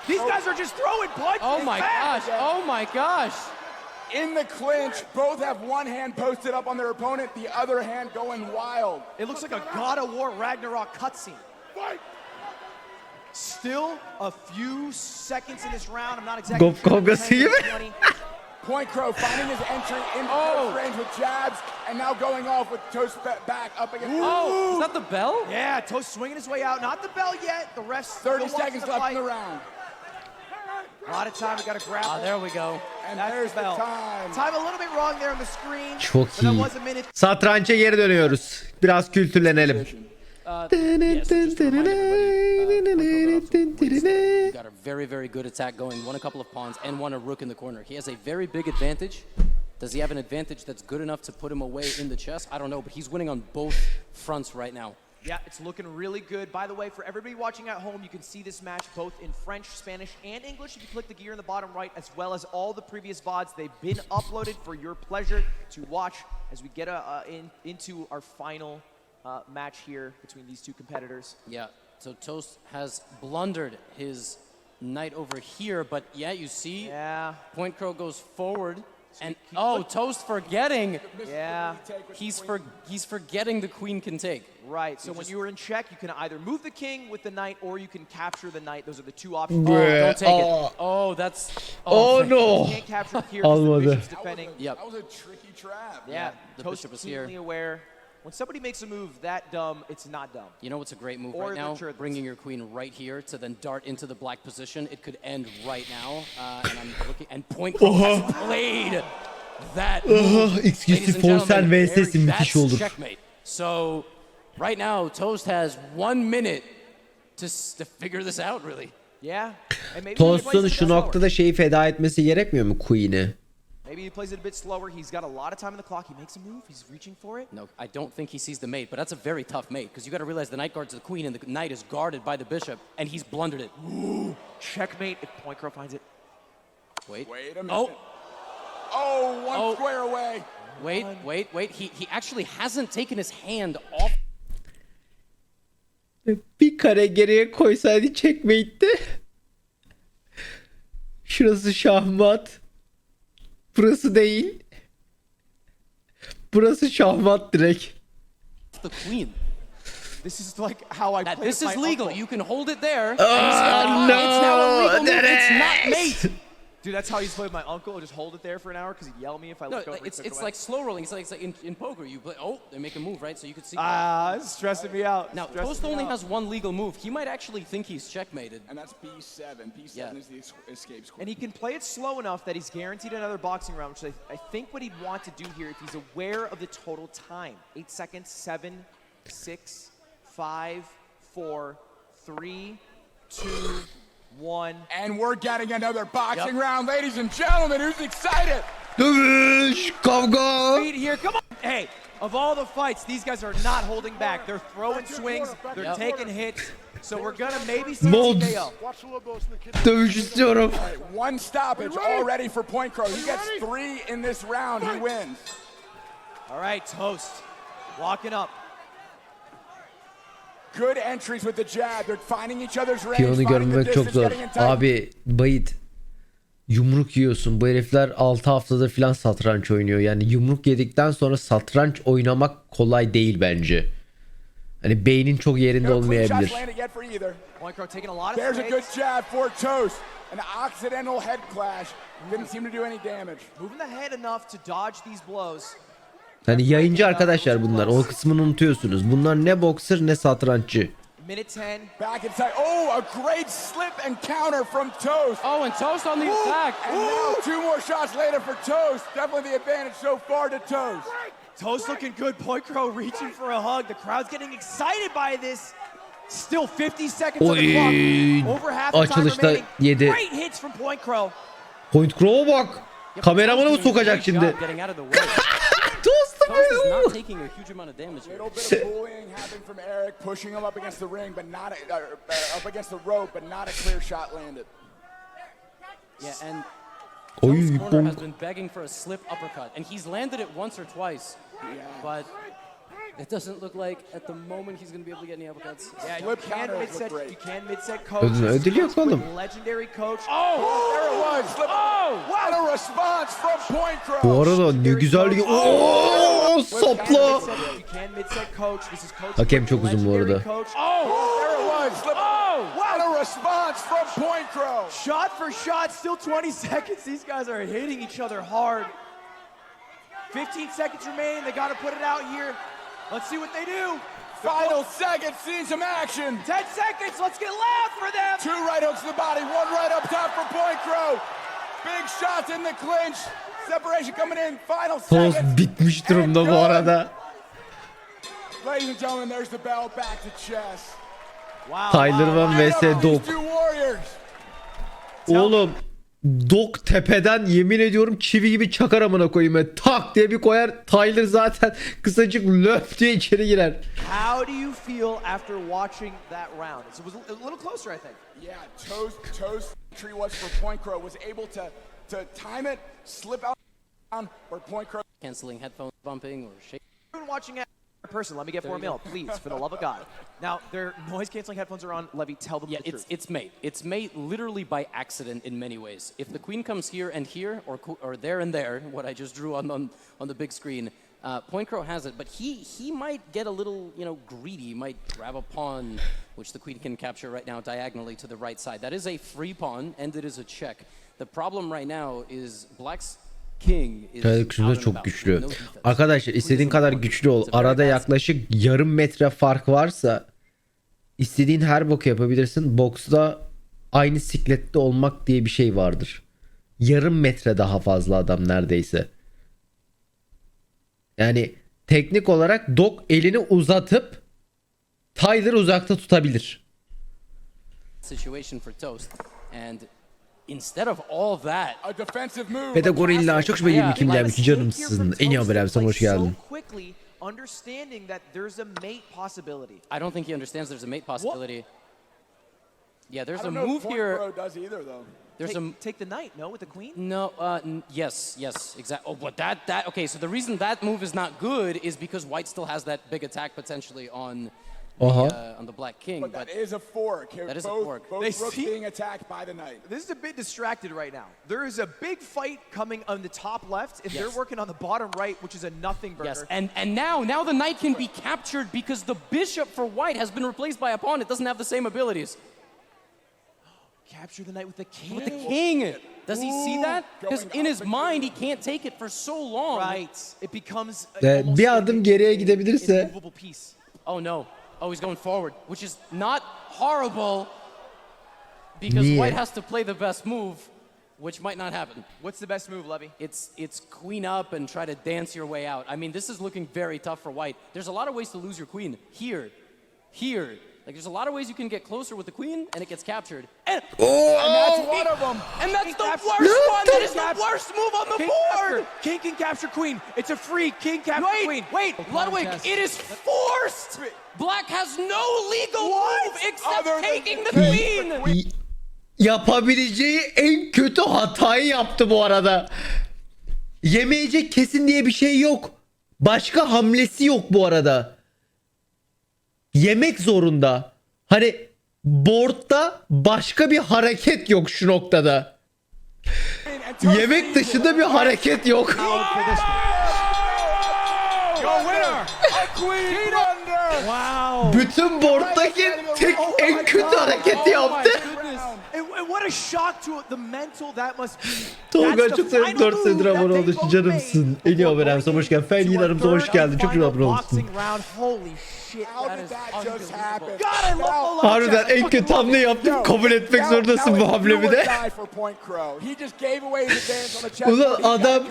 These guys are just throwing punches. Oh my gosh. Oh my gosh. In the clinch, both have one hand posted up on their opponent, the other hand going wild. It looks like a God of War Ragnarok cutscene. Still a few seconds in this round. I'm not exactly Golf sure. kavgası 10, gibi. 20. Point Crow finding his entry in close range with jabs, and now going off with Toast back up against. Oh, is that the bell? Yeah, Toast swinging his way out. Not the bell yet. The refs 30 still seconds watching the left fight. in the round. A lot of time. We got to grapple. Ah, there we go. And That's there's the bell. the time. Time a little bit wrong there on the screen. Çok but that iyi. was a minute. Satrança geri dönüyoruz. Biraz kültürlenelim. Yes, just a reminder, everybody, got a very, very good attack going. Won a couple of pawns and won a rook in the corner. He has a very big advantage. Does he have an advantage that's good enough to put him away in the chess? I don't know, but he's winning on both fronts right now. Yeah, it's looking really good. By the way, for everybody watching at home, you can see this match both in French, Spanish, and English if you click the gear in the bottom right, as well as all the previous VODs. They've been uploaded for your pleasure to watch as we get into our final match here between these two competitors. Yeah, so Toast has blundered his knight over here, but yeah, you see, Yeah, Point Crow goes forward, and Toast forgetting. yeah, He's forgetting the queen can take. right. So when you were in check, you can either move the king with the knight or you can capture the knight. Those are the two options. Bruh. Don't take Oh. it. Oh, that's. Oh You no. can't capture it here because the Almadı. bishop's defending. Yep. That was a tricky trap. Yeah, the Toast bishop is keenly here. aware. When somebody makes a move that dumb, it's not dumb. You know what's a great move Or right the now? turrets. Bringing your queen right here to then dart into the black position. It could end right now. And I'm looking. And Point Crow has played that move. Excuse Ladies and Forsen gentlemen, vs müthiş that's olur. checkmate. So right now, Toast has 1 minute to figure this out, really. Yeah. And maybe he plays Toast'un it şu slower. noktada şeyi feda etmesi gerekmiyor mu Queen'i? Maybe he plays it a bit slower. He's got a lot of time on the clock. He makes a move. He's reaching for it. No, I don't think he sees the mate, but that's a very tough mate because you got to realize the knight guards the queen and the knight is guarded by the bishop, and he's blundered it. Ooh, checkmate if Point Crow finds it. Wait. Wait a minute. Oh, Oh, one Oh. square away. wait. He actually hasn't taken his hand off. Bir kare geriye koysaydı checkmate'ti. Şurası şahmat. Burası değil. Burası şahmat direkt. The queen. This is like how I play This with is my legal. uncle. You can hold it there. no, It's now a legal move. It's not Dennis. mate. Dude, that's how he's played with my uncle. I'll just hold it there for an hour because he'd yell at me if I No, look over. it's like slow rolling. It's like in poker. You play. Oh, they make a move, right? So you could see. It's stressing me out. Now, Stressing Toast me only out. has one legal move. He might actually think he's checkmated. And that's B7. B7 Yeah. is the escape square. And he can play it slow enough that he's guaranteed another boxing round, which I think what he'd want to do here if he's aware of the total time. 8 seconds, 7, 6, 5, 4, 3, 2, 1. And we're getting another boxing round, ladies and gentlemen. Who's excited? Dövüş, kavga. Feet here, come on! Hey, of all the fights, these guys are not holding back. They're throwing swings, they're taking hits. So we're gonna maybe see Mods. TKO. Dövüş istiyorum. All right, one stoppage already for Point Crow. He gets 3 in this round. He wins. All right, Toast, locking up. Good entries with the jab. They're finding each other's range. Piyonu finding the görmek çok distance, zor. getting in tight. Abi bayit. Yumruk yiyorsun. Bu herifler 6 haftada filan satranç oynuyor. Yani yumruk yedikten sonra satranç oynamak kolay değil bence. Hani beynin çok yerinde No clean shots olmayabilir. landed yet for either. Point Crow taking a lot of There's a good swings. jab for Toast. An accidental head clash. Didn't seem to do any damage. Moving the head enough to dodge these blows. Hani yayıncı arkadaşlar bunlar. O kısmını unutuyorsunuz. Bunlar ne boxer ne satranççı. Minute 10. Back inside. Oh, a great slip and counter from Toast. Oh, and Toast on the attack. And now 2 more shots later for Toast. Definitely the advantage so far to Toast. Toast looking good. Point Crow reaching for a hug. The crowd's getting excited by this. Still 50 seconds on the Oy, clock. Over half the time açılışta remaining. yedi. Great hits from Point Crow. Point Crow'a bak. Kameramanı mı sokacak şimdi? Getting out of the way. Dostum. Toast is not taking a huge amount of damage here. Little bit of bullying happened from Eric, pushing him up against the ring, but not up against the rope, but not a clear shot landed. Yeah, and Oy, Toast's corner bonk. has been begging for a slip uppercut, and he's landed it once or twice, but it doesn't look like at the moment he's going to be able to get any uppercuts. Yeah, you Flip can counters mid-set. look great. You can mid-set coach. Ödül yok oğlum. Legendary coach. Oh, there it was. Slip. Oh, What a response from Point Crow. Bu arada ne güzel. Ooo sapla. You can mid-set coach. This is coach. Hakem çok uzun bu legendary arada. coach. Oh, there it was. Slip. Oh, What a response from Point Crow. shot for shot. Still 20 seconds. These guys are hitting each other hard. 15 seconds remaining. They got to put it out here. Let's see what they do. Final seconds, seeing some action. 10 seconds. Let's get loud for them. 2 right hooks to the body, 1 right up top for Point Crow. Big shots in the clinch. Separation coming in. Final Toast seconds. bitmiş durumda And bu done. arada. Ladies and gentlemen, there's the bell back to chess. Wow. Tyler Van Line vs up these Dog. two warriors. Oğlum Dog tepeden yemin ediyorum çivi gibi çakar amına koyayım. Yani tak diye bir koyar. Tyler zaten kısacık löp diye içeri girer. How do you feel after watching that round? It was a little closer, I think. Yeah, Toast entry was for Point Crow. Was able to time it, slip out down, where Point Crow. Canceling headphones bumping or shaking. Been watching it in person. Let me get 4 mil, please, for the love of God. Now, their noise-canceling headphones are on. Levy, tell them Yeah, the truth. it's mate. It's mate literally by accident in many ways. If the queen comes here and here, or there and there, what I just drew on the big screen, Point Crow has it. But he might get a little, greedy. He might grab a pawn, which the queen can capture right now diagonally to the right side. That is a free pawn, and it is a check. The problem right now is Black's king is Kale out kuşunda and çok about. güçlü. No defense. Arkadaşlar istediğin kadar güçlü ol. Arada yaklaşık yarım metre fark varsa istediğin her boku yapabilirsin. Boksta aynı siklette olmak diye bir şey vardır. Yarım metre daha fazla adam neredeyse. Yani teknik olarak Dog elini uzatıp Tyler uzakta tutabilir. Situation for Toast, and instead of all that, A defensive move. Ve de gorilla çok şüphe 22 Yeah. gelmiş canımsın. En iyi haber abi sana hoş geldin. Quickly understanding that there's a mate possibility. I don't think he understands there's a mate possibility. Yeah, there's I a don't know move if Point here. Pro does either though. There's Take the knight, no, with the queen? No, yes, exactly. Oh, but that, okay, so the reason that move is not good is because white still has that big attack potentially on the black king. But that is a fork. That is a fork. Both They rooks see- being attacked by the knight. This is a bit distracted right now. There is a big fight coming on the top left, and they're working on the bottom right, which is a nothing burger. Yes, and now the knight can be captured because the bishop for white has been replaced by a pawn. It doesn't have the same abilities. Capture the knight with the king. With the king, does he see that? Because Going in up his mind he can't take it for so long. Right. It becomes Bir adım geriye gidebilirse. immovable piece. Oh no. Oh, he's going forward, which is not horrible because Niye? white has to play the best move, which might not happen. What's the best move, Levy? It's queen up and try to dance your way out. I mean, this is looking very tough for white. There's a lot of ways to lose your queen. Here. Like, there's a lot of ways you can get closer with the queen, and it gets captured. And That's one of them. And that's the capture- worst one. That is the capture- worst move on the King board. capture. King can capture queen. It's a free king capture queen. Wait, Ludwig, it is forced. Black has no legal move except Other than taking the the queen. Yapabileceği en kötü hatayı yaptı bu arada. Yemeyecek kesin diye bir şey yok. Başka hamlesi yok bu arada. Yemek zorunda. Hani board'da başka bir hareket yok şu noktada. Yemek dışında bir hareket yok. Your winner, a queen under. Wow. Bütün board'daki tek en kötü hareketi yaptı. And what a shock to the mental that must be. Tolga That's the çok sevindim, final 4 senedir move abone that olduğu they için both canımsın. made En iyi haber before abi sana hoş geldin. Fen going yine aramıza hoş into a geldin. Çok third abone and olmuşsun. final boxing round. Holy shit. How That did is that just unbelievable. happen? God, I love the Harbiden en kötü hamle yaptım. Kabul etmek zorundasın bu hamlemi de. Ulan adam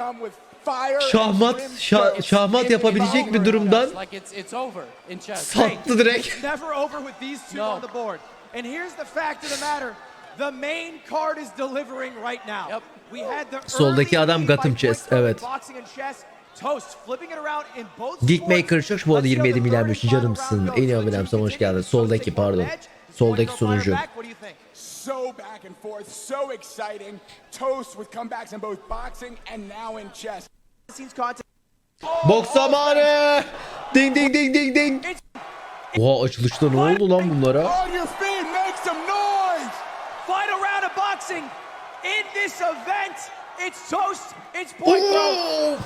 şahmat yapabilecek bir durumdan Like it's over in chess. sattı direkt. It's never over with these two No. on the board. And here's the fact of the matter. The main card is delivering right now. Yep. We had the Soldaki early adam lead by Gotham Chess, Point Pro in evet. boxing and chess. Toast flipping it around in both Geekmaker sports. çok bu arada Let's see how 27 the milyar third and beşi final canımsın. round En iyi goes. haber abi sana hoş geldin. Toast Soldaki taking one pardon. edge. Does Soldaki Point Pro fire sunucu. back? What do you think? So back and forth, so exciting. Toast with comebacks in both boxing and now in chess. Scenes content. Boks zamanı. Ding ding ding ding ding. Oha açılışta ne oldu lan bunlara? On your feet, make some noise! Final round of boxing in this event. It's Toast. It's Point Pro.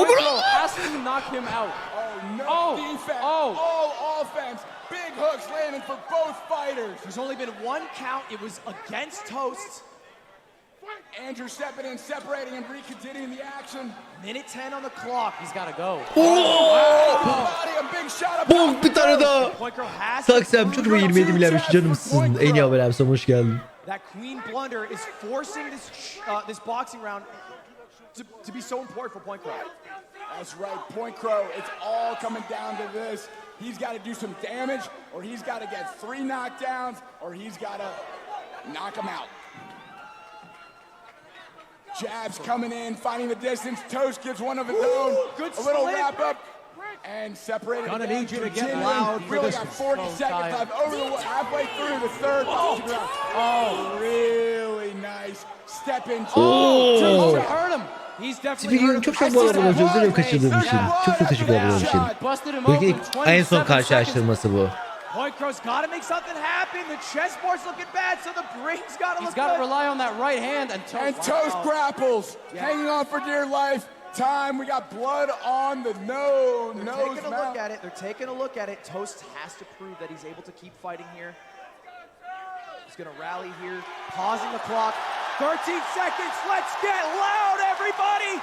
Oo! Has to knock him out. Oh, no Oh, defense, oh. all offense. Big hooks landing for both fighters. There's only been one count. It was against Toast. Andrew stepping in, separating and recontinuing the action. Minute 10 on the clock. He's got to go. Body and big shot up. Bom bir tane daha. Point Pro has to Saksem çok prove 27 milyar beşi canımsın. En iyi haber abi sana hoş geldin. that queen blunder is forcing this boxing round to be so important for Point Pro. That's right, Point Crow. It's all coming down to this. He's got to do some damage, or he's got to get 3 knockdowns, or he's got to knock him out. Jabs coming in, finding the distance. Toast gives one of his own. Good A little slip. wrap up. And separated. Gonna again, need you to get continuing. loud We for only this got one. 40 So seconds tired. left. Halfway through the third boxing round. Oh, really nice. Step in. Oo. Hurt him. He's definitely Spiker'in hurt çok him. çok bu arada özür dilerim kaçırdığım için. Çok çok teşekkür ederim için. Busted him Bu open. ilk en son 27 karşılaştırması bu. Point Crow's got to make something happen. The chessboard's looking bad, so the brain's got to He's look got to good. rely on that right hand and Toast. And Toast grapples. Hanging on for dear life. Time. We got blood on the nose. They're taking a look at it. They're taking a look at it. Toast has to prove that he's able to keep fighting here. He's going to rally here. Pausing the clock. 13 seconds. Let's get loud, everybody.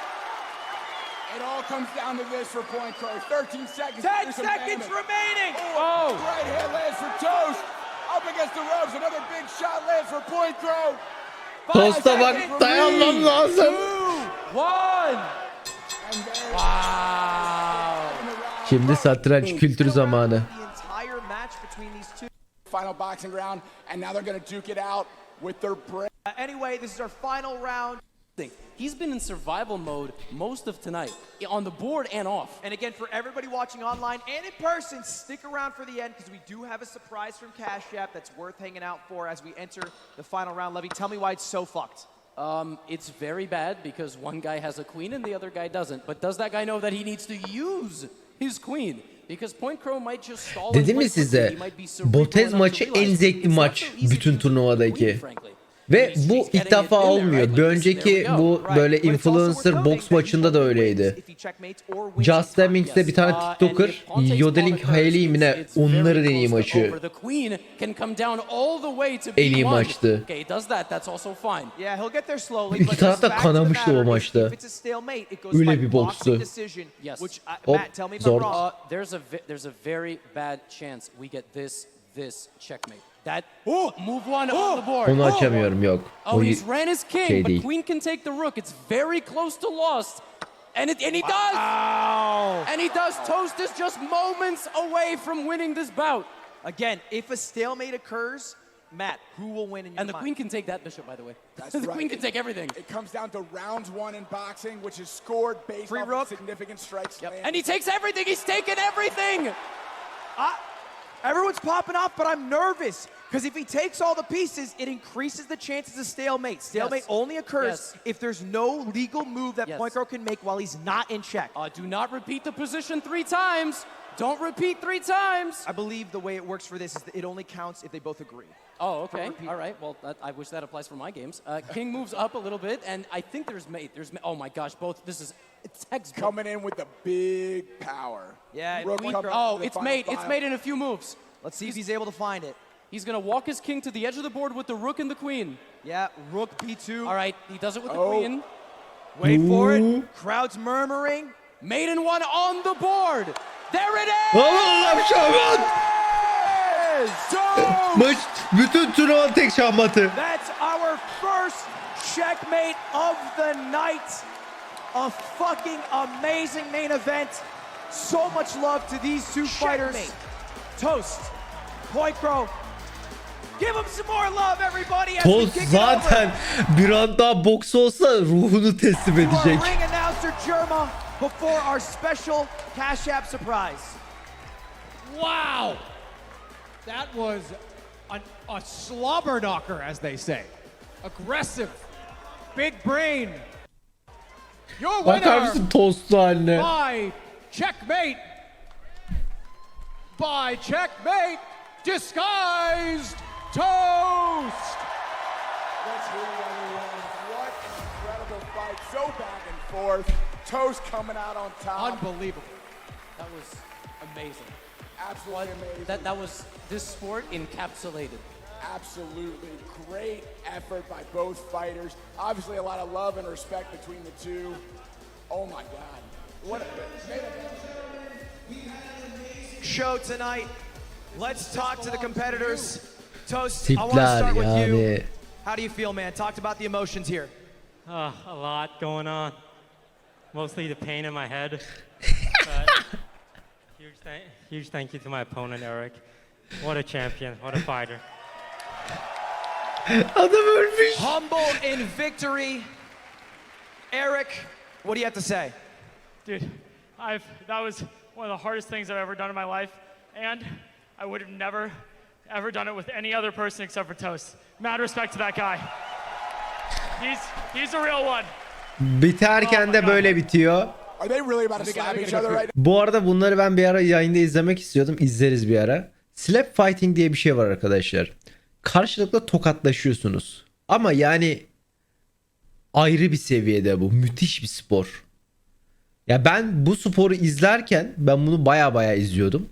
It all comes down to this for Point Crow. 13 seconds. 10 Do some seconds damage. remaining. Oh, right hand lands for Toast. Up against the ropes. Another big shot lands for Point Crow. Tosta bak dayanmam lazım. 1. And there Wow. Şimdi satranç kültürü zamanı. The entire match between these two. final boxing round, and now they're going to duke it out with their brain. Anyway, this is our final round. He's been in survival mode most of tonight, on the board and off. And again, for everybody watching online and in person, stick around for the end because we do have a surprise from Cash App that's worth hanging out for as we enter the final round. Levy, tell me why it's so fucked. It's very bad because one guy has a queen and the other guy doesn't. But does that guy know that he needs to use his queen? Because Point Crow might just stall. Dedim mi size? Botez maçı en zevkli maç bütün turnuvadaki. Ve bu ilk defa olmuyor. Bir önceki bu böyle influencer boks maçında da öyleydi. Just Damings'te bir tane TikToker Yodeling Hailey mi ne onları en iyi maçı. En iyi maçtı. İki taraf da kanamıştı o maçta. Öyle bir bokstu. Hop zor. There's a very bad chance we get this checkmate. That move one on the board. Onu açamıyorum yok. Oh, he's ran his king, şey but değil. queen can take the rook. It's very close to lost. And he does! And he does. Toast is just moments away from winning this bout. Again, if a stalemate occurs, Matt, who will win in your And the mind? queen can take that bishop, by the way. That's The right. queen can take everything. It comes down to round 1 in boxing, which is scored based Free on rook. significant strikes. Yep. landed. And he takes everything. He's taken everything. Everyone's popping off, but I'm nervous. Because if he takes all the pieces, it increases the chances of stalemate. Stalemate only occurs if there's no legal move that Point Crow can make while he's not in check. Do not repeat the position 3 times. Don't repeat 3 times. I believe the way it works for this is that it only counts if they both agree. Oh, okay. All right. Well, I wish that applies for my games. King moves up a little bit, and I think there's mate. Oh my gosh, both. This is textbook. Coming in with the big power. Yeah, Rook Queen coming Crow. up Oh, to the it's final made. It's file. made in a few moves. Let's see if he's able to find it. He's gonna walk his king to the edge of the board with the rook and the queen. Yeah, rook b2. All right, he does it with the Oh. queen. Wait for it. Crowd's murmuring. Maiden one on the board. There it is. Allah'ım şahmat. Maç bütün turnuva tek şahmatı. That's our first checkmate of the night. A fucking amazing main event. So much love to these two fighters. Toast, Point Crow. Give him some more love, everybody. As we Toz kick it zaten bir an daha boks olsa ruhunu teslim over to our edecek. ring announcer Germa before our special Cash App surprise. Wow! That was a slobber knocker, as they say. Aggressive, big brain. Your Bakar winner mısın tostlu haline? by checkmate. By checkmate, disguised toast. Let's hear it, everyone. What an incredible fight. So back and forth. Toast coming out on top. Unbelievable. That was amazing. Absolutely amazing. That was this sport encapsulated. Absolutely great effort by both fighters. Obviously a lot of love and respect between the two. Oh my God. What a Show tonight. Let's talk to the competitors. Toast, I want to Tipler start with you. yani. How do you feel, man? Talk about the emotions here. A lot going on. Mostly the pain in my head. But huge thank you to my opponent, Eric. What a champion. What a fighter. Adam ölmüş. Humble in victory. Eric, what do you have to say? Dude, that was one of the hardest things I've ever done in my life, and I would have never, ever done it with any other person except for Toast. Mad respect to that guy. He's a real one. Biterken de böyle bitiyor. Are they really about to slap each other right Bu arada bunları ben bir ara yayında izlemek istiyordum. İzleriz bir ara. Slap fighting diye bir şey var arkadaşlar. Karşılıklı tokatlaşıyorsunuz. Ama yani ayrı bir seviyede bu. Müthiş bir spor. Ya ben bu sporu izlerken ben bunu baya izliyordum.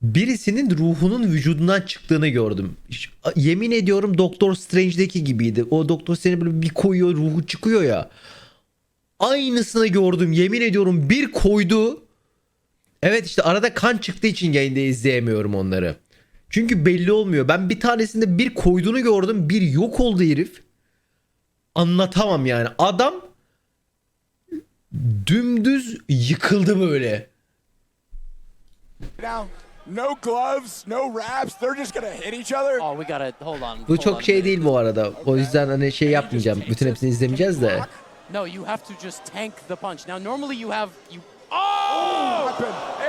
Birisinin ruhunun vücudundan çıktığını gördüm. Yemin ediyorum Doktor Strange'deki gibiydi. O Doktor Strange böyle bir koyuyor, ruhu çıkıyor ya. Aynısını gördüm. Yemin ediyorum bir koydu. Evet işte arada kan çıktığı için yayında izleyemiyorum onları. Çünkü belli olmuyor. Ben bir tanesinde bir koyduğunu gördüm. Bir yok oldu herif. Anlatamam yani. Adam dümdüz yıkıldı böyle. now? No gloves, no wraps. They're just gonna hit each other. Oh, we gotta hold on. Bu hold on çok a şey minute. değil bu arada. O yüzden hani şey yapmayacağım. Bütün hepsini izlemeyeceğiz de. No, you have to just tank the punch. Now, normally you have you.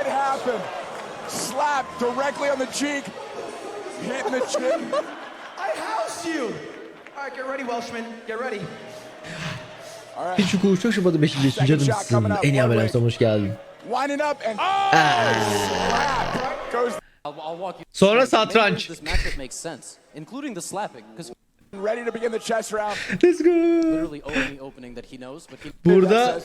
It happened. Slap directly on the cheek. Hitting the chin. I housed you. All right, get ready, Welshman. Get ready. Hiç çok şımadı 5. canımsın. En iyi haberler hoş geldin. Winding up and slap goes I'll walk you. Sonra through the main satranç. moves of this matchup makes sense, including the slapping, because ready to begin the chess round. Let's go. literally only opening that he knows. But Burada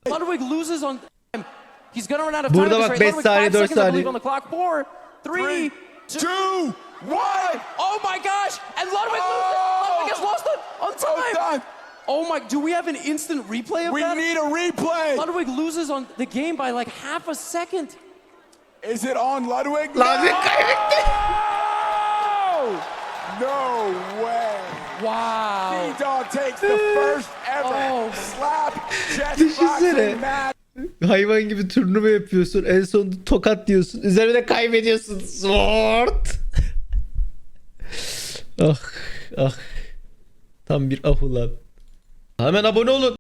Ludwig loses on time. He's gonna run out of time. Burada at this bak, rate. 5 Ludwig, saniye, 5 4 seconds, I believe, saniye. on the clock. 4, 3, 2, 1. Oh my gosh! And Ludwig loses. Ludwig has lost it on Both time. done. Oh my! Do we have an instant replay of We that? need a replay. Ludwig loses on the game by like half a second. Is it on Ludwig? Ludwig kaybetti. No way. Wow! D-Dog takes the first ever slap chess Düşünsene. boxing match. Hayvan gibi turnuva yapıyorsun. En sonunda tokat diyorsun. Üzerine kaybediyorsun. Sword. Ah. Tam bir ah ulan. Hemen abone olun.